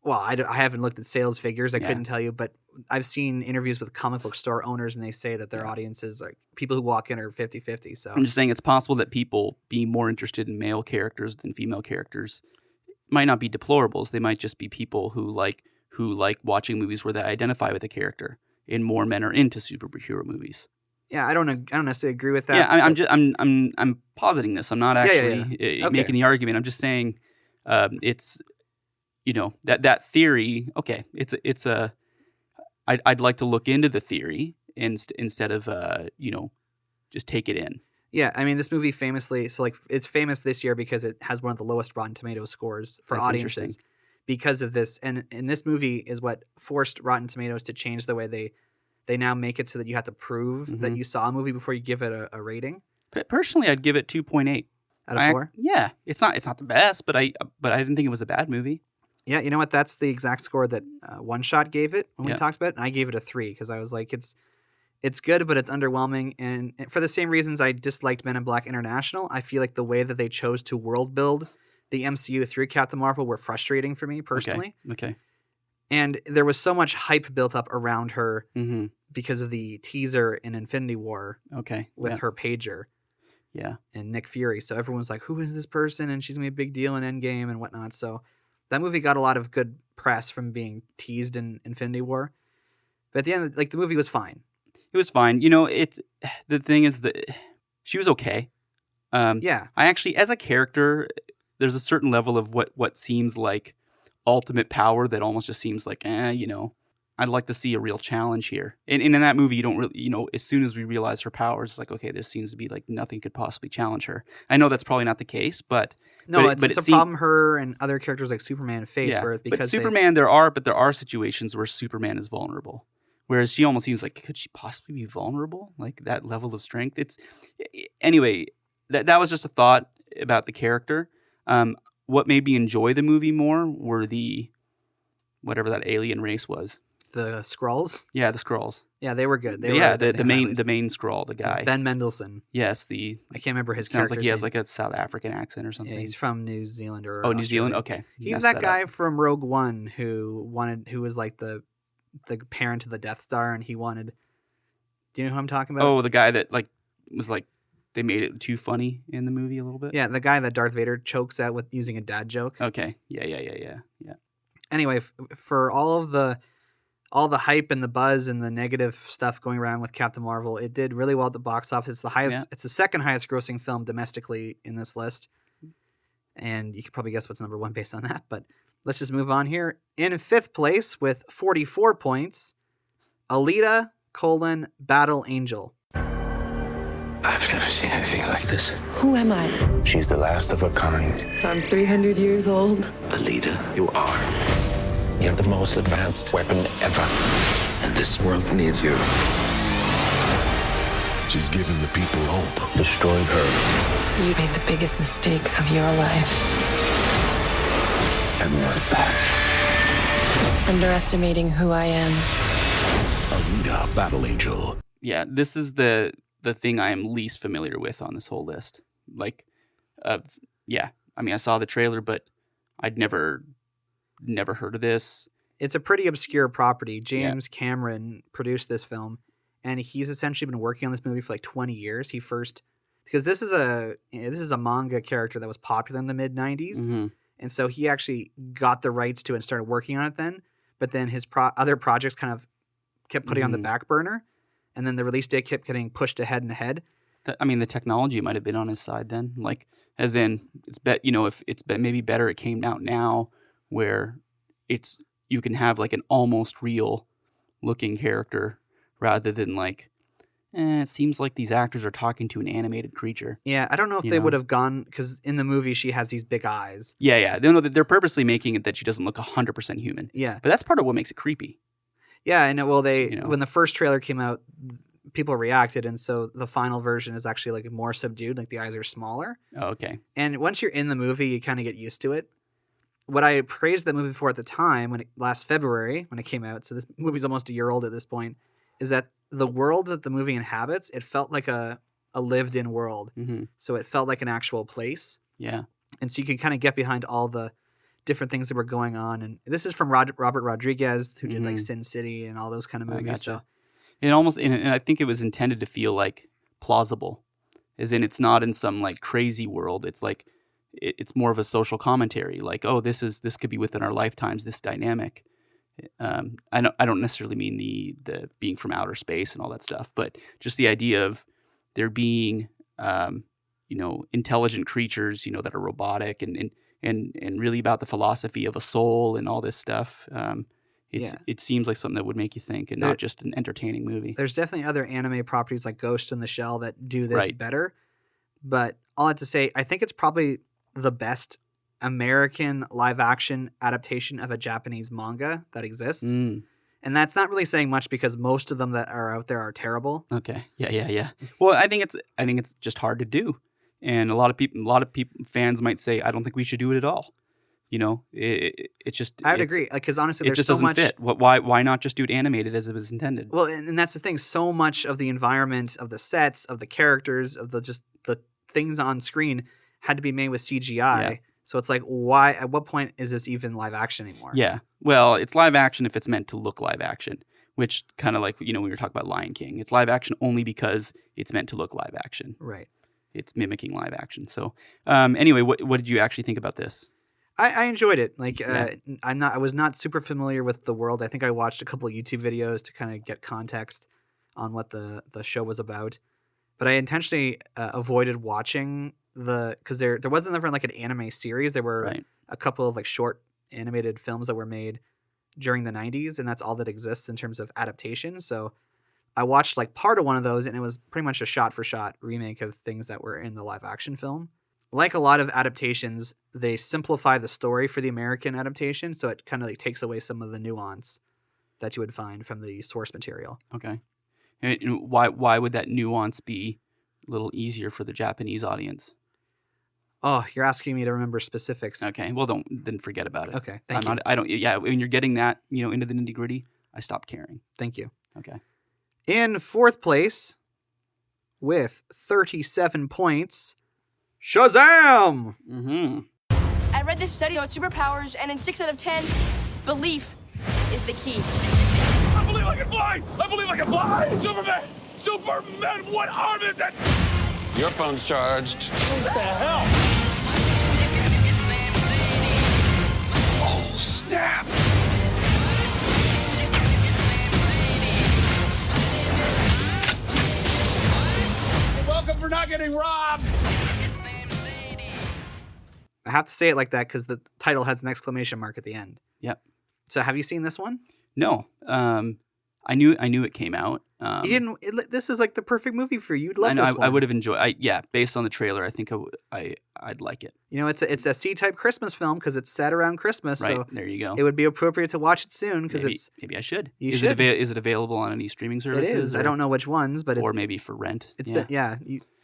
Well, I haven't looked at sales figures. I couldn't tell you, but I've seen interviews with comic book store owners, and they say that their audiences, like people who walk in, are 50-50. So I'm just saying it's possible that people be more interested in male characters than female characters. Might not be deplorables. They might just be people who like watching movies where they identify with a character. And more men are into superhero movies. Yeah, I don't necessarily agree with that. Yeah, I'm positing this. I'm not actually making the argument. I'm just saying it's. That theory. Okay, I'd like to look into the theory instead of just take it in. Yeah, I mean, this movie famously, it's famous this year because it has one of the lowest Rotten Tomatoes scores for audiences because of this. And this movie is what forced Rotten Tomatoes to change the way they now make it so that you have to prove that you saw a movie before you give it a rating. But personally, I'd give it 2.8 out of 4. Yeah, it's not the best, but I didn't think it was a bad movie. Yeah, you know what? That's the exact score that One Shot gave it when we talked about it, and I gave it a 3 because I was like, it's good, but it's underwhelming. And for the same reasons I disliked Men in Black International, I feel like the way that they chose to world build the MCU through Captain Marvel were frustrating for me personally. Okay. And there was so much hype built up around her because of the teaser in Infinity War with her pager. Yeah. And Nick Fury. So everyone's like, who is this person? And she's going to be a big deal in Endgame and whatnot. So that movie got a lot of good press from being teased in Infinity War. But at the end, like, the movie was fine. It was fine. The thing is that she was okay. I actually, as a character, there's a certain level of what seems like ultimate power that almost just seems like, I'd like to see a real challenge here. And in that movie, you don't really, as soon as we realize her powers, it's like, okay, this seems to be like nothing could possibly challenge her. I know that's probably not the case, but it's a problem her and other characters like Superman face. Yeah, where because Superman, there are situations where Superman is vulnerable. Whereas she almost seems like, could she possibly be vulnerable? Like that level of strength? Anyway, that was just a thought about the character. What made me enjoy the movie more were whatever that alien race was. The Skrulls? Yeah, the Skrulls. Yeah, they were good. The main Skrull, the guy. Ben Mendelsohn. Yes, I can't remember his sounds like he has name. like a South African accent or something. Yeah, he's from New Zealand or New Zealand? Okay. He's that guy from Rogue One who was like the parent of the Death Star, and he wanted. Do you know who I'm talking about? Oh, the guy that was they made it too funny in the movie a little bit. Yeah, the guy that Darth Vader chokes out with using a dad joke. Okay. Yeah. Anyway, for all the hype and the buzz and the negative stuff going around with Captain Marvel, it did really well at the box office. It's the highest. Yeah. It's the second highest grossing film domestically in this list, and you can probably guess what's number 1 based on that. But let's just move on here. In 5th place with 44 points, Alita: Battle Angel. I've never seen anything like this. Who am I? She's the last of her kind. So I'm 300 years old. Alita, you are. You have the most advanced weapon ever. And this world needs you. She's given the people hope. Destroyed her. You made the biggest mistake of your life. And what's that? Underestimating who I am. Alita: Battle Angel. Yeah, this is the thing I am least familiar with on this whole list. I mean, I saw the trailer, but I'd never heard of this. It's a pretty obscure property. James Cameron produced this film, and he's essentially been working on this movie for like 20 years. Because this is a manga character that was popular in the mid 90s, and so he actually got the rights to it and started working on it then. But then his other projects kind of kept putting on the back burner, and then the release date kept getting pushed ahead and ahead. I mean, the technology might have been on his side then. Like, as in, if it's maybe better it came out now where you can have like an almost real looking character rather than like, it seems like these actors are talking to an animated creature. Yeah, I don't know if they would have gone, because in the movie she has these big eyes. Yeah. They're purposely making it that she doesn't look 100% human. Yeah. But that's part of what makes it creepy. Yeah, I know. Well, when the first trailer came out, people reacted, and so the final version is actually like more subdued, like the eyes are smaller. Oh, okay. And once you're in the movie, you kind of get used to it. What I praised the movie for at the time, last February when it came out, so this movie's almost a year old at this point, is that the world that the movie inhabits, it felt like a lived-in world. Mm-hmm. So it felt like an actual place. Yeah. And so you can kind of get behind all the different things that were going on. And this is from Robert Rodriguez, who did like Sin City and all those kind of movies. Gotcha. So and I think it was intended to feel like plausible, as in it's not in some like crazy world. It's like it's more of a social commentary. Like, oh, this could be within our lifetimes. This dynamic. I don't necessarily mean the being from outer space and all that stuff, but just the idea of there being intelligent creatures that are robotic and really about the philosophy of a soul and all this stuff. It seems like something that would make you think, and not just an entertaining movie. There's definitely other anime properties like Ghost in the Shell that do this better. But all I have to say, I think it's probably the best American live action adaptation of a Japanese manga that exists. And that's not really saying much because most of them that are out there are terrible. Okay. Yeah. Well, I think it's just hard to do. And a lot of fans might say, I don't think we should do it at all. It's just... I would agree. Because honestly, it there's just so doesn't much... fit. Why not just do it animated as it was intended? Well, and that's the thing. So much of the environment, of the sets, of the characters, of the things on screen had to be made with CGI. Yeah. So it's like, why? At what point is this even live action anymore? Yeah. Well, it's live action if it's meant to look live action, which kind of like, we were talking about Lion King. It's live action only because it's meant to look live action. Right. It's mimicking live action. So anyway, what did you actually think about this? I enjoyed it. Like, I was not super familiar with the world. I think I watched a couple of YouTube videos to kind of get context on what the show was about. But I intentionally avoided watching because there wasn't ever like an anime series. There were a couple of like short animated films that were made during the 90s, and that's all that exists in terms of adaptations. So I watched like part of one of those, and it was pretty much a shot-for-shot remake of things that were in the live action film. Like a lot of adaptations, they simplify the story for the American adaptation, so it kind of like takes away some of the nuance that you would find from the source material. Okay. And why would that nuance be a little easier for the Japanese audience? Oh, you're asking me to remember specifics. Okay. Well, then forget about it. Okay. Thank you. I don't. Yeah. When you're getting that, into the nitty gritty, I stopped caring. Thank you. Okay. In fourth place, with 37 points, Shazam! Mm-hmm. I read this study on superpowers, and in 6 out of 10, belief is the key. I believe I can fly! I believe I can fly! Superman, what arm is it? Your phone's charged. What the hell? Oh, snap. You're welcome for not getting robbed! I have to say it like that because the title has an exclamation mark at the end. Yep. So have you seen this one? No. I knew it came out. This is like the perfect movie for you. You'd love this one. I would have enjoyed. Based on the trailer, I think I'd like it. It's a C-type Christmas film because it's set around Christmas. Right, so there you go. It would be appropriate to watch it soon because maybe I should. Is it available on any streaming services? It is. I don't know which ones, but or maybe for rent.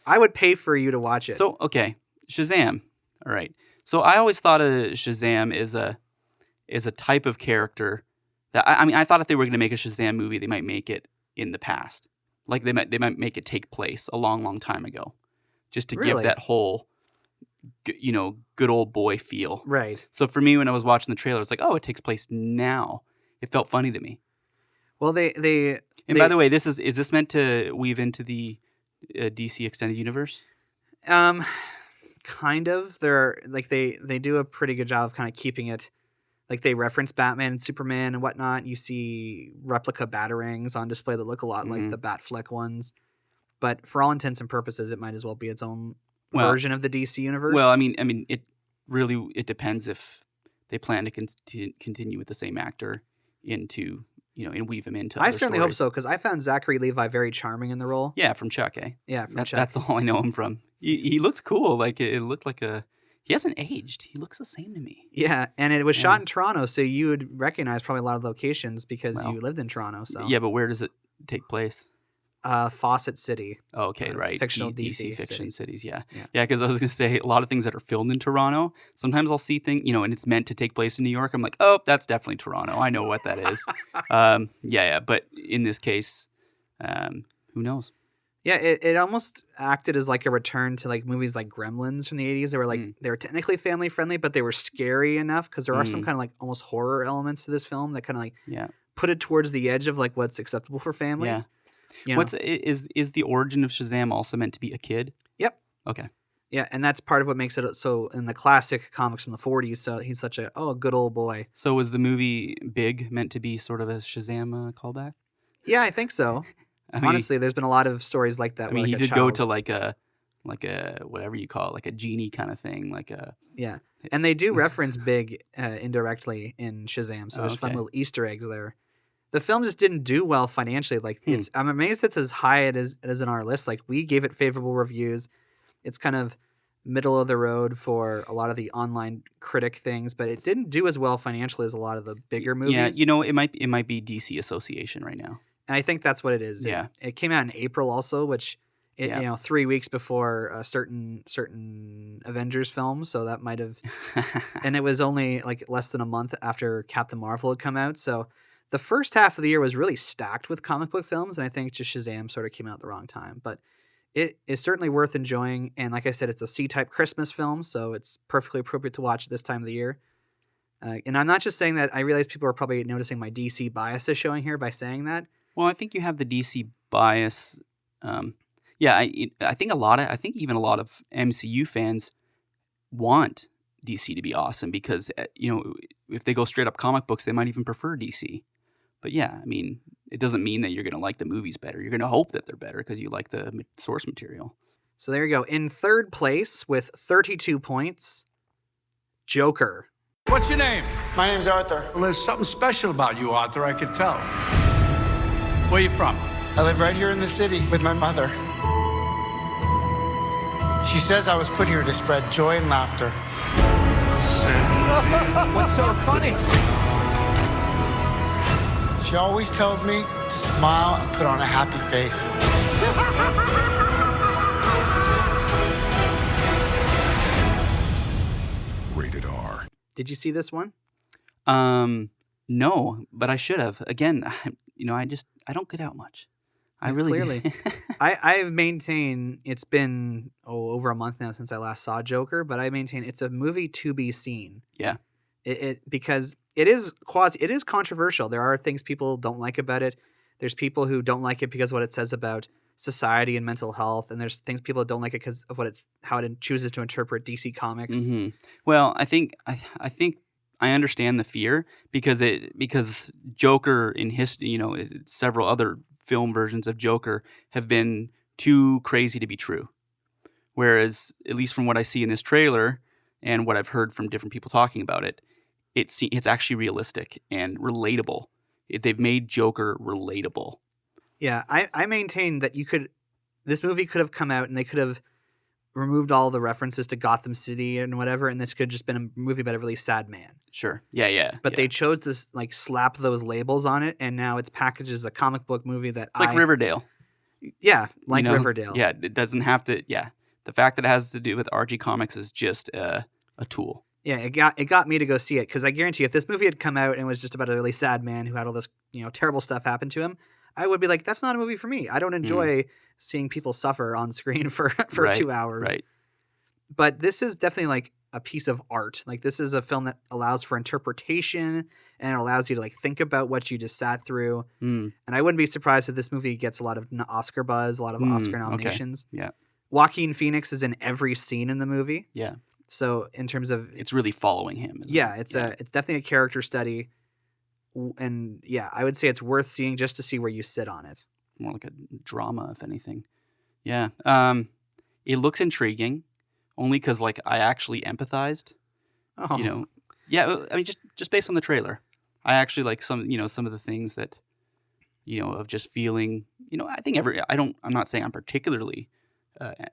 I would pay for you to watch it. So okay, Shazam. All right. So I always thought of Shazam as a type of character that I thought if they were going to make a Shazam movie, they might make it in the past. Like they might make it take place a long, long time ago, just to give that whole, good old boy feel. Right. So for me, when I was watching the trailer, it's like, oh, it takes place now. It felt funny to me. Well, by the way, is this meant to weave into the DC extended universe? Kind of. They do a pretty good job of kind of keeping it. Like they reference Batman and Superman and whatnot. You see replica batarangs on display that look a lot like the Batfleck ones. but for all intents and purposes, it might as well be its own version of the DC universe. Well, I mean, it depends if they plan to continue with the same actor into, and weave him into. I other certainly hope stories. so, because I found Zachary Levi very charming in the role. Yeah, from Chuck, eh? Yeah, from Chuck. That's all I know him from. He looked cool. Like it looked like he hasn't aged. He looks the same to me. Yeah, and it was shot in Toronto, so you would recognize probably a lot of locations because you lived in Toronto. So yeah, but where does it take place? Fawcett City. Oh, okay, right. Fictional DC fiction cities, yeah. Yeah. Yeah, because I was going to say, a lot of things that are filmed in Toronto, sometimes I'll see things, and it's meant to take place in New York. I'm like, oh, that's definitely Toronto. I know what that is. Yeah. But in this case, who knows? Yeah, it almost acted as like a return to like movies like Gremlins from the 80s. They were like, they were technically family friendly, but they were scary enough because there are some kind of like almost horror elements to this film that kind of like put it towards the edge of like what's acceptable for families. Yeah. Is the origin of Shazam also meant to be a kid? Yep. Okay. Yeah, and that's part of what makes it so in the classic comics from the 40s. So he's such a good old boy. So was the movie Big meant to be sort of a Shazam callback? Yeah, I think so. Honestly, there's been a lot of stories like that. I mean, he did go to like a whatever you call it, like a genie kind of thing, yeah. And they do reference Big indirectly in Shazam, so there's fun little Easter eggs there. The film just didn't do well financially. Like I'm amazed it's as high as it is in our list. Like we gave it favorable reviews. It's kind of middle of the road for a lot of the online critic things, but it didn't do as well financially as a lot of the bigger movies. Yeah, it might be DC Association right now. And I think that's what it is. Yeah. It came out in April also, which 3 weeks before a certain Avengers film, so that might have and it was only like less than a month after Captain Marvel had come out. So the first half of the year was really stacked with comic book films, and I think just Shazam sort of came out at the wrong time. But it is certainly worth enjoying, and like I said, it's a C-type Christmas film, so it's perfectly appropriate to watch this time of the year. And I'm not just saying that. I realize people are probably noticing my DC biases showing here by saying that. Well, I think you have the DC bias. I think even a lot of MCU fans want DC to be awesome because if they go straight up comic books, they might even prefer DC. But yeah, I mean, it doesn't mean that you're going to like the movies better. You're going to hope that they're better because you like the source material. So there you go. In third place with 32 points, Joker. What's your name? My name's Arthur. Well, there's something special about you, Arthur, I can tell. Where you from? I live right here in the city with my mother. She says I was put here to spread joy and laughter. What's so funny? She always tells me to smile and put on a happy face. Rated R. Did you see this one? No, but I should have. Again, I don't get out much. I really clearly. I've maintained it's been over a month now since I last saw Joker, but I maintain it's a movie to be seen. Yeah. Because it is controversial. There are things people don't like about it. There's people who don't like it because of what it says about society and mental health, and there's things people don't like it because of how it chooses to interpret DC Comics. Mm-hmm. Well, I think I understand the fear because Joker in history, several other film versions of Joker have been too crazy to be true. Whereas, at least from what I see in this trailer and what I've heard from different people talking about it, it's actually realistic and relatable. They've made Joker relatable. Yeah, I maintain that this movie could have come out and they could have removed all the references to Gotham City and whatever, and this could have just been a movie about a really sad man. Sure. Yeah. But they chose to slap those labels on it, and now it's packaged as a comic book movie that it's like Riverdale. Yeah, like Riverdale. Yeah, it doesn't have to. Yeah, the fact that it has to do with RG Comics is just a tool. Yeah, it got me to go see it because I guarantee you, if this movie had come out and was just about a really sad man who had all this terrible stuff happen to him, I would be like, that's not a movie for me. I don't enjoy seeing people suffer on screen for 2 hours. Right. But this is definitely like a piece of art. Like this is a film that allows for interpretation and it allows you to think about what you just sat through. And I wouldn't be surprised if this movie gets a lot of Oscar buzz, a lot of Oscar nominations. Okay. Yeah. Joaquin Phoenix is in every scene in the movie. Yeah. So in terms of it's really following him. It's definitely a character study. And yeah, I would say it's worth seeing just to see where you sit on it. More like a drama, if anything. Yeah. It looks intriguing, only because like I actually empathized. Oh. You know, yeah. I mean, just based on the trailer, I actually like some of the things that, of just feeling. I think I'm not saying I'm particularly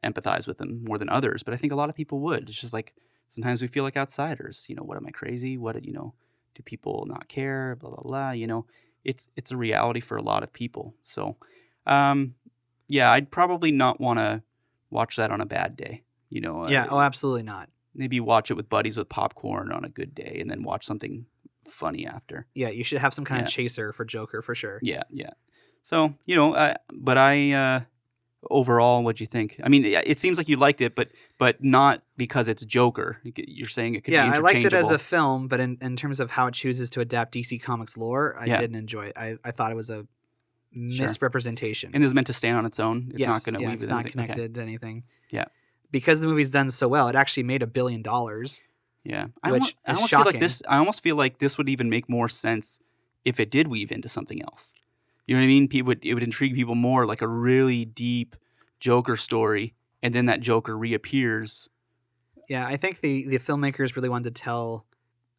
empathize with them more than others, but I think a lot of people would. It's just like sometimes we feel like outsiders. What am I crazy? What do people not care? Blah blah blah. It's a reality for a lot of people. So, yeah, I'd probably not want to watch that on a bad day. Yeah. Oh, absolutely not. Maybe watch it with buddies with popcorn on a good day, and then watch something funny after. Yeah, you should have some kind of chaser for Joker for sure. Yeah. So but I overall, what'd you think? I mean, it seems like you liked it, but not because it's Joker. You're saying it could be interchangeable. I liked it as a film, but in terms of how it chooses to adapt DC Comics lore, I didn't enjoy it. I thought it was a misrepresentation. And it's meant to stand on its own. It's not going to weave it's with not anything. connected to anything. Yeah. Because the movie's done so well, it actually made $1 billion. Yeah. Which I is almost shocking. feel like I almost feel like this would even make more sense if it did weave into something else. You know what I mean? It would intrigue people more, like a really deep Joker story, and then that Joker reappears. Yeah, I think the filmmakers really wanted to tell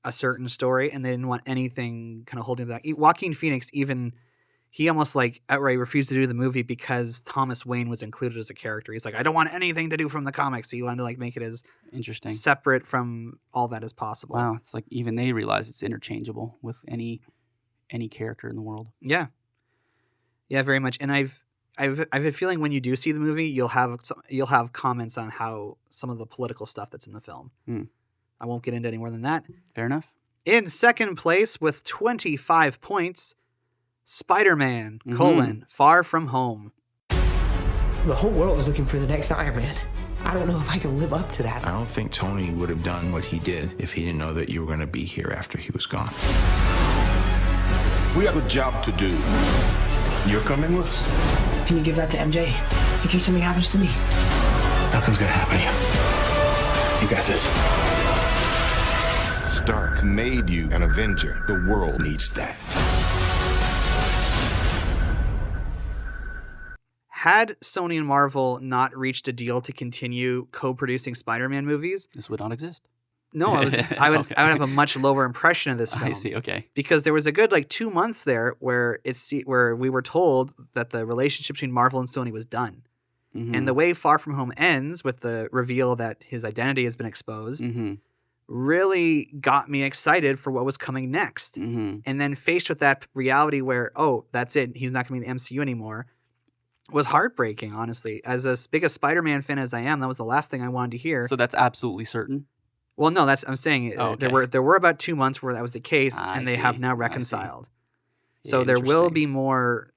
a certain story, and they didn't want anything kind of holding back. Joaquin Phoenix he almost like outright refused to do the movie because Thomas Wayne was included as a character. He's like, I don't want anything to do from the comics. So he wanted to like make it as interesting, separate from all that as possible. Wow, it's like even they realize it's interchangeable with any character in the world. Yeah, yeah, very much. And I've a feeling when you do see the movie, you'll have comments on how some of the political stuff that's in the film. I won't get into any more than that. Fair enough. In second place with 25 points, Spider-Man, Far From Home. The whole world is looking for the next Iron Man. I don't know if I can live up to that. I don't think Tony would have done what he did if he didn't know that you were going to be here after he was gone. We have a job to do. You're coming with us? Can you give that to MJ in case something happens to me? Nothing's gonna happen to you. You got this. Stark made you an Avenger. The world needs that. Had Sony and Marvel not reached a deal to continue co-producing Spider-Man movies, this would not exist. No, I would have a much lower impression of this film. I see. Okay, because there was a good 2 months there where we were told that the relationship between Marvel and Sony was done, and the way Far From Home ends with the reveal that his identity has been exposed, really got me excited for what was coming next. And then faced with that reality where that's it, he's not going to be in the MCU anymore, was heartbreaking. Honestly, as big a Spider-Man fan as I am, that was the last thing I wanted to hear. So that's absolutely certain. Well, no, I'm saying okay. there were about 2 months where that was the case, and they have now reconciled. So there will be more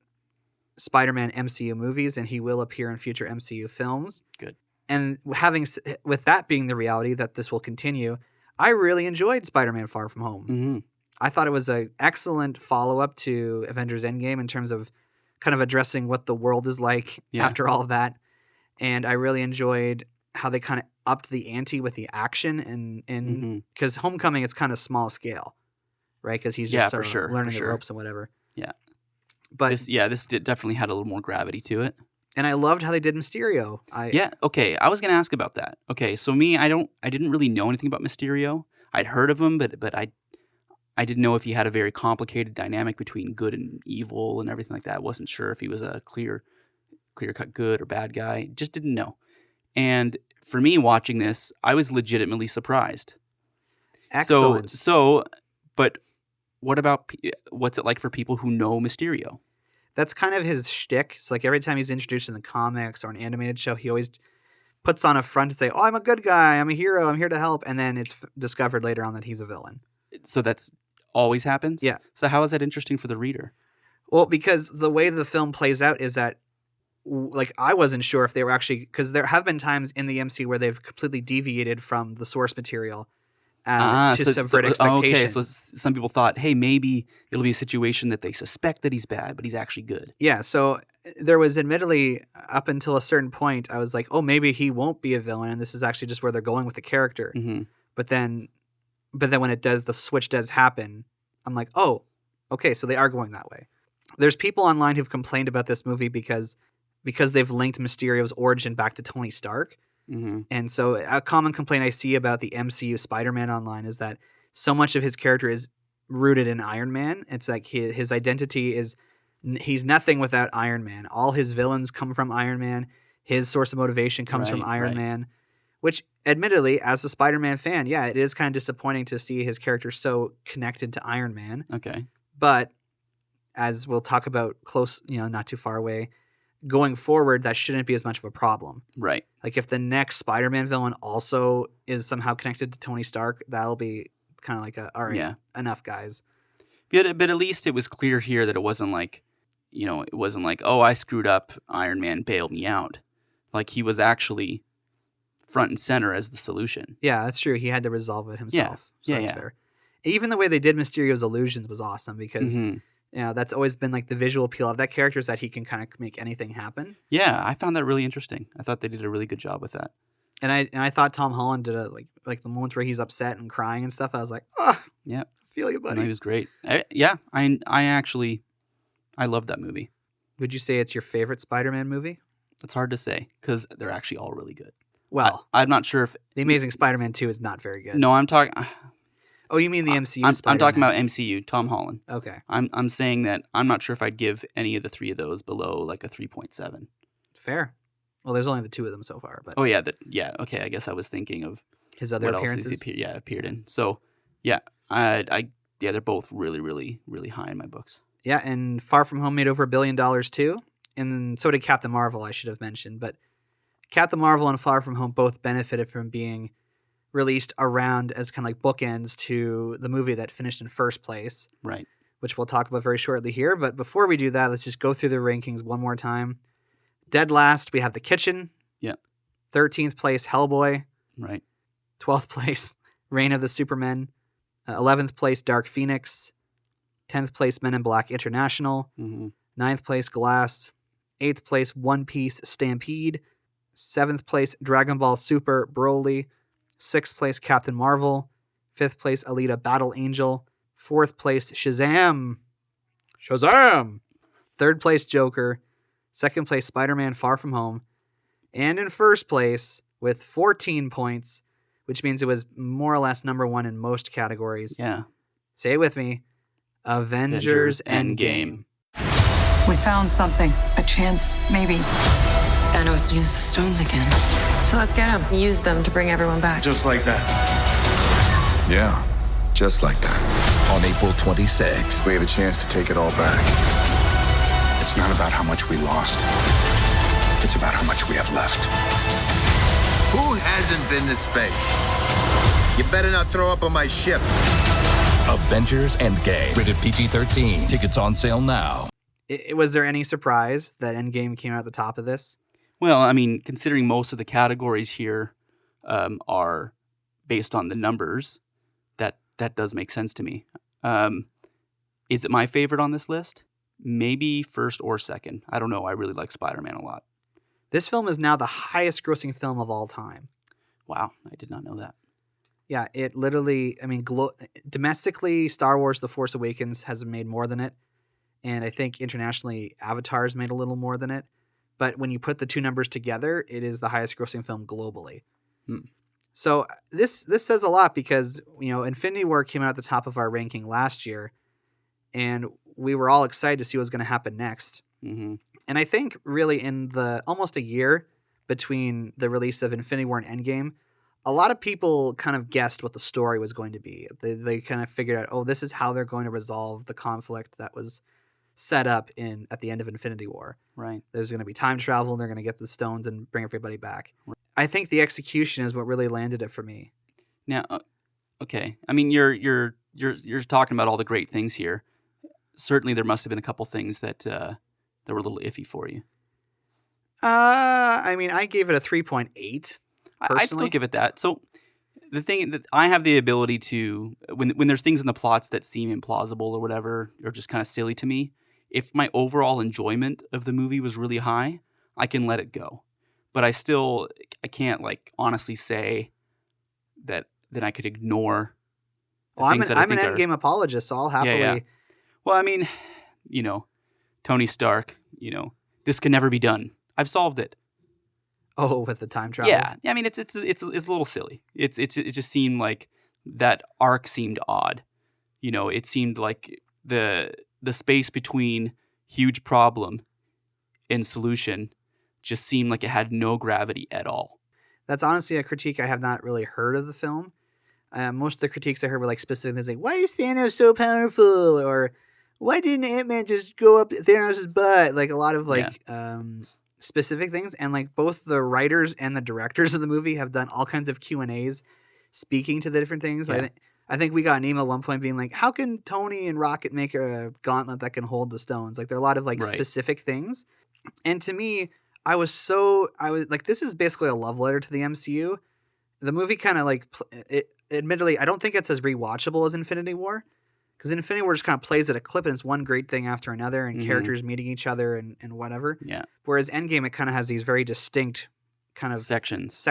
Spider-Man MCU movies, and he will appear in future MCU films. Good. And with that being the reality that this will continue, I really enjoyed Spider-Man Far From Home. I thought it was an excellent follow-up to Avengers Endgame in terms of kind of addressing what the world is like after all of that. And I really enjoyed how they kind of upped the ante with the action, and because Homecoming, it's kind of small scale, right? Because he's just learning the ropes and whatever. Yeah. But this definitely had a little more gravity to it. And I loved how they did Mysterio. Okay. I was going to ask about that. Okay, so me, I didn't really know anything about Mysterio. I'd heard of him, but I didn't know if he had a very complicated dynamic between good and evil and everything like that. I wasn't sure if he was a clear-cut good or bad guy. Just didn't know. And for me watching this, I was legitimately surprised. Excellent. But what's it like for people who know Mysterio? That's kind of his shtick. It's like every time he's introduced in the comics or an animated show, he always puts on a front to say, I'm a good guy, I'm a hero, I'm here to help. And then it's discovered later on that he's a villain. So that's always happens? Yeah. So how is that interesting for the reader? Well, because the way the film plays out is that I wasn't sure if they were actually, because there have been times in the MCU where they've completely deviated from the source material to subvert expectations. Okay, so some people thought, hey, maybe it'll be a situation that they suspect that he's bad, but he's actually good. Yeah, so there was admittedly, up until a certain point, I was like, maybe he won't be a villain, and this is actually just where they're going with the character. But then when the switch does happen, I'm like, okay, so they are going that way. There's people online who've complained about this movie because because they've linked Mysterio's origin back to Tony Stark. Mm-hmm. And so a common complaint I see about the MCU Spider-Man online is that so much of his character is rooted in Iron Man. It's like his identity is he's nothing without Iron Man. All his villains come from Iron Man. His source of motivation comes from Iron Man, which admittedly, as a Spider-Man fan, yeah, it is kind of disappointing to see his character so connected to Iron Man. Okay. But as we'll talk about close, not too far away, going forward, that shouldn't be as much of a problem. Right. Like if the next Spider-Man villain also is somehow connected to Tony Stark, that'll be kind of like all right, enough, guys. But at least it was clear here that it wasn't like, oh, I screwed up, Iron Man, bail me out. Like he was actually front and center as the solution. Yeah, that's true. He had to resolve it himself. So that's fair. Even the way they did Mysterio's illusions was awesome because that's always been like the visual appeal of that character is that he can kind of make anything happen. Yeah, I found that really interesting. I thought they did a really good job with that. And I thought Tom Holland did like the moments where he's upset and crying and stuff. I was like, yeah, I feel you, buddy. No, he was great. I loved that movie. Would you say it's your favorite Spider-Man movie? It's hard to say because they're actually all really good. Well, I'm not sure if The Amazing Spider-Man 2 is not very good. No, I'm talking. Oh, you mean the MCU? I'm talking about MCU. Tom Holland. Okay. I'm saying that I'm not sure if I'd give any of the three of those below like a 3.7. Fair. Well, there's only the two of them so far, but oh yeah, okay. I guess I was thinking of his other appearances. Else he's appeared in. So yeah, they're both really, really, really high in my books. Yeah, and Far From Home made over $1 billion too, and so did Captain Marvel. I should have mentioned, but Captain Marvel and Far From Home both benefited from being released around as kind of like bookends to the movie that finished in first place. Right. Which we'll talk about very shortly here. But before we do that, let's just go through the rankings one more time. Dead last, we have The Kitchen. Yeah. 13th place, Hellboy. Right. 12th place, Reign of the Supermen. 11th place, Dark Phoenix. 10th place, Men in Black International. 9th place, Glass. 8th place, One Piece Stampede. 7th place, Dragon Ball Super Broly. 6th place, Captain Marvel. 5th place, Alita Battle Angel. 4th place, Shazam! 3rd place, Joker. 2nd place, Spider-Man Far From Home. And in first place, with 14 points, which means it was more or less number one in most categories. Yeah. Say it with me. Avengers Endgame. We found something. A chance, maybe. Thanos used the stones again. So let's get them. Use them to bring everyone back. Just like that. Yeah, just like that. On April 26th. We have a chance to take it all back. It's not about how much we lost. It's about how much we have left. Who hasn't been to space? You better not throw up on my ship. Avengers Endgame. Rated PG-13. Tickets on sale now. Was there any surprise that Endgame came out at the top of this? Well, I mean, considering most of the categories here are based on the numbers, that does make sense to me. Is it my favorite on this list? Maybe first or second. I don't know. I really like Spider-Man a lot. This film is now the highest grossing film of all time. Wow. I did not know that. Yeah, it literally, I mean, domestically, Star Wars The Force Awakens has made more than it. And I think internationally, Avatar's made a little more than it. But when you put the two numbers together, it is the highest grossing film globally. So this says a lot because, Infinity War came out at the top of our ranking last year. And we were all excited to see what was going to happen next. Mm-hmm. And I think really in the almost a year between the release of Infinity War and Endgame, a lot of people kind of guessed what the story was going to be. They kind of figured out, this is how they're going to resolve the conflict that was set up at the end of Infinity War. Right. There's going to be time travel, and they're going to get the stones and bring everybody back. Right. I think the execution is what really landed it for me. Now, okay. I mean, you're talking about all the great things here. Certainly, there must have been a couple things that were a little iffy for you. I mean, I gave it a 3.8. I'd still give it that. So the thing that I have the ability to, when there's things in the plots that seem implausible or whatever, or just kind of silly to me, if my overall enjoyment of the movie was really high, I can let it go. But I can't honestly say that I could ignore the things that I think I'm an Endgame apologist, so I'll happily. Yeah. Well, I mean, Tony Stark, this can never be done. I've solved it. Oh, with the time travel. Yeah, I mean it's a little silly. It just seemed like that arc seemed odd. You know, it seemed like the space between huge problem and solution just seemed like it had no gravity at all. That's honestly a critique I have not really heard of the film. Most of the critiques I heard were like specific things like, why is Thanos so powerful? Or why didn't Ant-Man just go up Thanos' butt? Like a lot of specific things. And like both the writers and the directors of the movie have done all kinds of Q&As speaking to the different things. Yeah. I think we got an email at one point being like, how can Tony and Rocket make a gauntlet that can hold the stones? Like there are a lot of like specific things. And to me, I was like, this is basically a love letter to the MCU. The movie kind of like, admittedly, I don't think it's as rewatchable as Infinity War, because Infinity War just kind of plays at a clip and it's one great thing after another and characters meeting each other and whatever. Yeah. Whereas Endgame, it kind of has these very distinct kind of sections,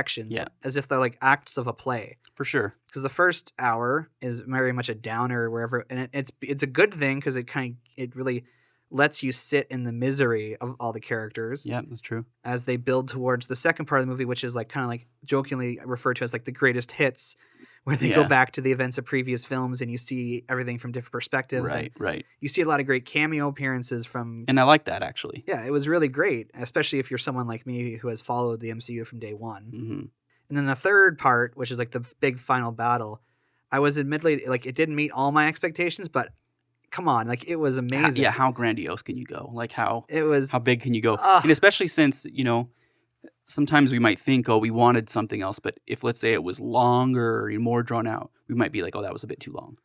as if they're like acts of a play. For sure. Because the first hour is very much a downer wherever, and it's a good thing because it really lets you sit in the misery of all the characters. Yeah, that's true. As they build towards the second part of the movie, which is like kind of like jokingly referred to as like the greatest hits, where they go back to the events of previous films and you see everything from different perspectives. Right. You see a lot of great cameo appearances from... And I like that, actually. Yeah, it was really great, especially if you're someone like me who has followed the MCU from day one. Mm-hmm. And then the third part, which is like the big final battle, I was admittedly, like, it didn't meet all my expectations, but come on, like, it was amazing. How grandiose can you go? Like, how big can you go? Uh, and especially since, you know, sometimes we might think, oh, we wanted something else, but if let's say it was longer or more drawn out, we might be like, oh, that was a bit too long.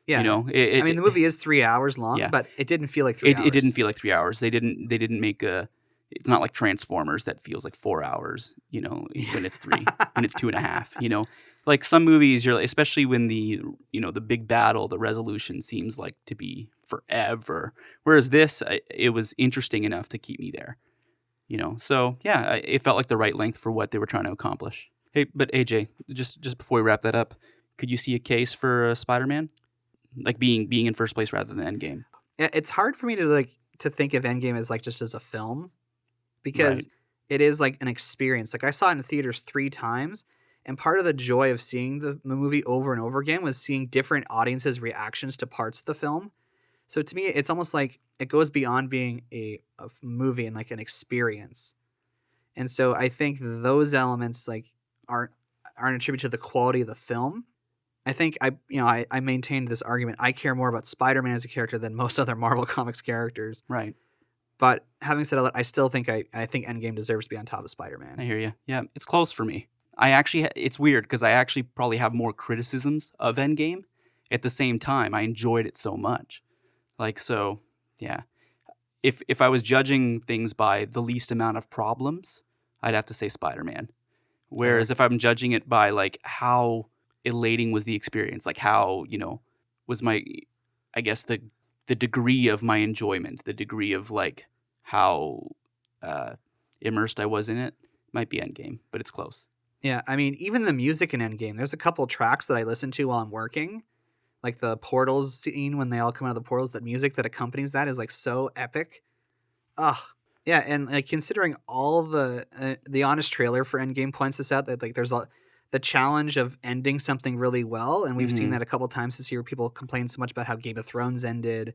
Yeah, you know, I mean, the movie is 3 hours long, but it didn't feel like 3 hours. It didn't feel like 3 hours. They didn't make it's not like Transformers that feels like 4 hours, you know, when it's 3, when it's 2.5, you know, like some movies especially when the big battle, the resolution seems like to be forever. Whereas this, it was interesting enough to keep me there, you know? So yeah, it felt like the right length for what they were trying to accomplish. Hey, but AJ, just before we wrap that up, could you see a case for Spider-Man? Like being in first place rather than Endgame? It's hard for me to think of Endgame as like just as a film, because it is like an experience. Like I saw it in the theaters 3 times, and part of the joy of seeing the movie over and over again was seeing different audiences' reactions to parts of the film. So to me, it's almost like it goes beyond being a movie and like an experience. And so I think those elements like aren't attributed to the quality of the film. I think I maintained this argument. I care more about Spider-Man as a character than most other Marvel Comics characters. Right. But having said all that, I still think I think Endgame deserves to be on top of Spider-Man. I hear you. Yeah, it's close for me. It's weird because I actually probably have more criticisms of Endgame. At the same time, I enjoyed it so much. Like, so, yeah. If I was judging things by the least amount of problems, I'd have to say Spider-Man. Whereas if I'm judging it by like how elating was the experience, like how, you know, was my, I guess the degree of my enjoyment, the degree of like how immersed I was in it, might be Endgame, but it's close. Yeah, I mean, even the music in Endgame, there's a couple tracks that I listen to while I'm working. Like the portals scene when they all come out of the portals, the music that accompanies that is like so epic. Yeah, and like considering all the honest trailer for Endgame points this out, that like there's the challenge of ending something really well, and we've seen that a couple times this year. People complain so much about how Game of Thrones ended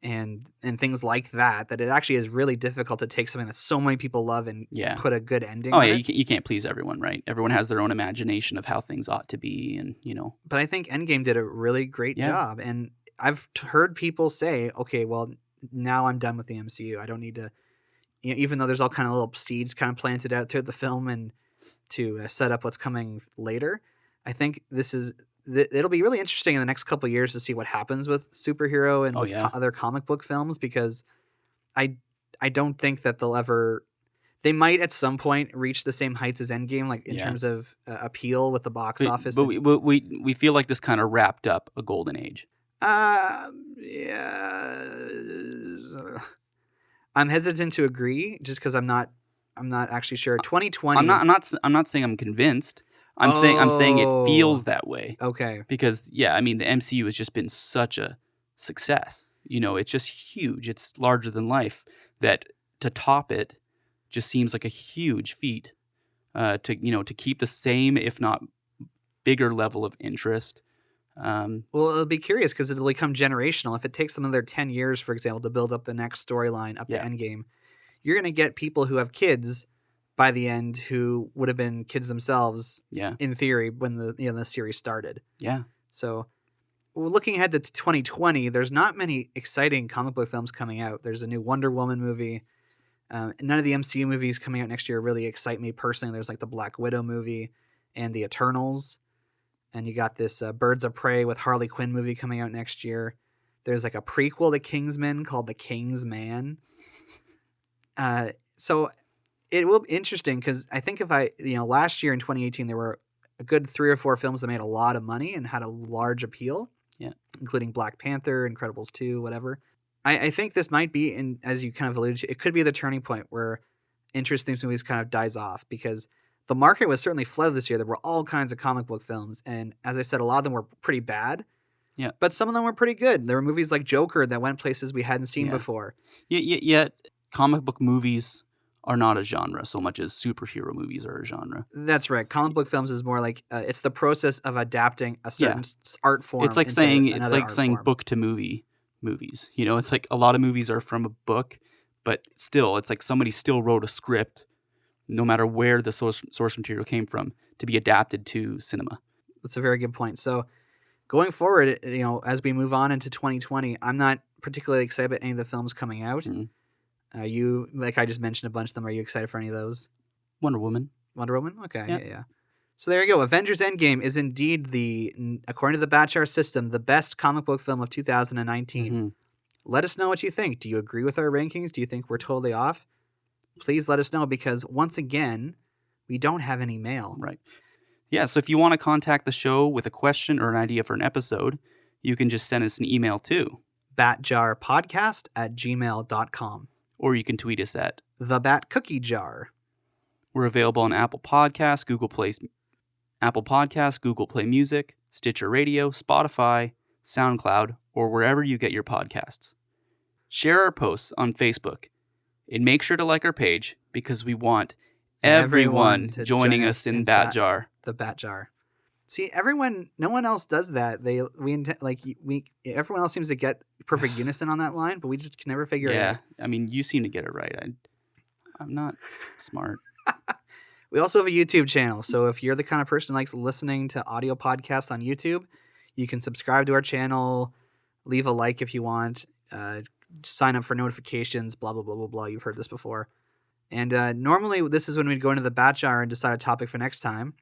and things like that it actually is really difficult to take something that so many people love and put a good ending on it. You can't please everyone, right? Everyone has their own imagination of how things ought to be, and you know. But I think Endgame did a really great job, and I've heard people say, okay, well, now I'm done with the MCU. I don't need to, you know, even though there's all kind of little seeds kind of planted out through the film and to set up what's coming later. I think it'll be really interesting in the next couple of years to see what happens with superhero and other comic book films, because I don't think that they might at some point reach the same heights as Endgame, like in terms of appeal with the box office. But we feel like this kind of wrapped up a golden age. Yeah. I'm hesitant to agree just because I'm not actually sure. 2020. I'm not saying I'm convinced. I'm saying it feels that way. Okay. Because I mean the MCU has just been such a success. You know, it's just huge. It's larger than life. That to top it just seems like a huge feat to keep the same, if not bigger level of interest. Well, it'll be curious because it'll become generational. If it takes them another 10 years, for example, to build up the next storyline up to Endgame, you're going to get people who have kids by the end who would have been kids themselves, in theory, when the series started. Yeah. So looking ahead to 2020, there's not many exciting comic book films coming out. There's a new Wonder Woman movie. None of the MCU movies coming out next year really excite me personally. There's like the Black Widow movie and the Eternals. And you got this Birds of Prey with Harley Quinn movie coming out next year. There's like a prequel to Kingsman called The King's Man. So it will be interesting because I think last year in 2018, there were a good 3 or 4 films that made a lot of money and had a large appeal. Yeah. Including Black Panther, Incredibles 2, whatever. I think this might be, as you kind of alluded to, it could be the turning point where interest in these movies kind of dies off because the market was certainly flooded this year. There were all kinds of comic book films. And as I said, a lot of them were pretty bad. Yeah. But some of them were pretty good. There were movies like Joker that went places we hadn't seen before. Yet comic book movies are not a genre so much as superhero movies are a genre. That's right. Comic book films is more like it's the process of adapting a certain art form. It's like saying book to movie movies. It's like a lot of movies are from a book, but still, it's like somebody still wrote a script, no matter where the source material came from, to be adapted to cinema. That's a very good point. So going forward, as we move on into 2020, I'm not particularly excited about any of the films coming out. You, like I just mentioned a bunch of them. Are you excited for any of those? Wonder Woman. Okay. Yeah. So there you go. Avengers Endgame is indeed according to the Batchar system, the best comic book film of 2019. Let us know what you think. Do you agree with our rankings? Do you think we're totally off? Please let us know because once again, we don't have any mail. Right. Yeah. So if you want to contact the show with a question or an idea for an episode, you can just send us an email to batjarpodcast@gmail.com. Or you can tweet us at The Bat Cookie Jar. We're available on Apple Podcasts, Google Play Music, Stitcher Radio, Spotify, SoundCloud, or wherever you get your podcasts. Share our posts on Facebook and make sure to like our page because we want everyone joining us in Batjar. The Batjar. See, no one else does that. Everyone else seems to get perfect unison on that line, but we just can never figure it out. Yeah, I mean, you seem to get it right. I'm not smart. We also have a YouTube channel, so if you're the kind of person who likes listening to audio podcasts on YouTube, you can subscribe to our channel, leave a like if you want, sign up for notifications, blah, blah, blah, blah, blah. You've heard this before. And normally this is when we'd go into the Batchar and decide a topic for next time.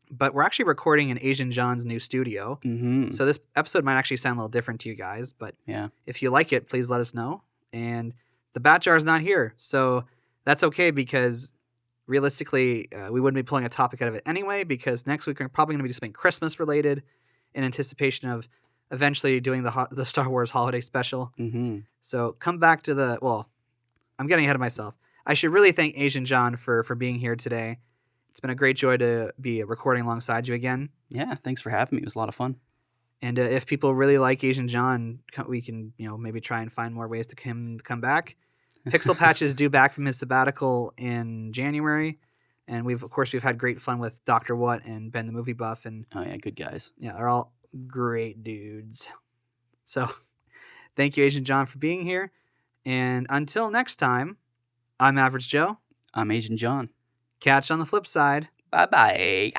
But we're actually recording in Asian Jon's new studio. So this episode might actually sound a little different to you guys. But if you like it, please let us know. And the Batchar is not here. So that's okay because realistically, we wouldn't be pulling a topic out of it anyway because next week we're probably going to be just something Christmas related in anticipation of eventually doing the Star Wars holiday special. So come back to I'm getting ahead of myself. I should really thank Asian Jon for being here today. It's been a great joy to be recording alongside you again. Yeah, thanks for having me. It was a lot of fun. And if people really like Asian Jon, we can maybe try and find more ways to come back. Pixel Patch is due back from his sabbatical in January, and we've had great fun with Dr. What and Ben the Movie Buff, and good guys. Yeah, they're all great dudes. So, thank you, Asian Jon, for being here. And until next time, I'm Average Joe. I'm Asian Jon. Catch you on the flip side. Bye-bye.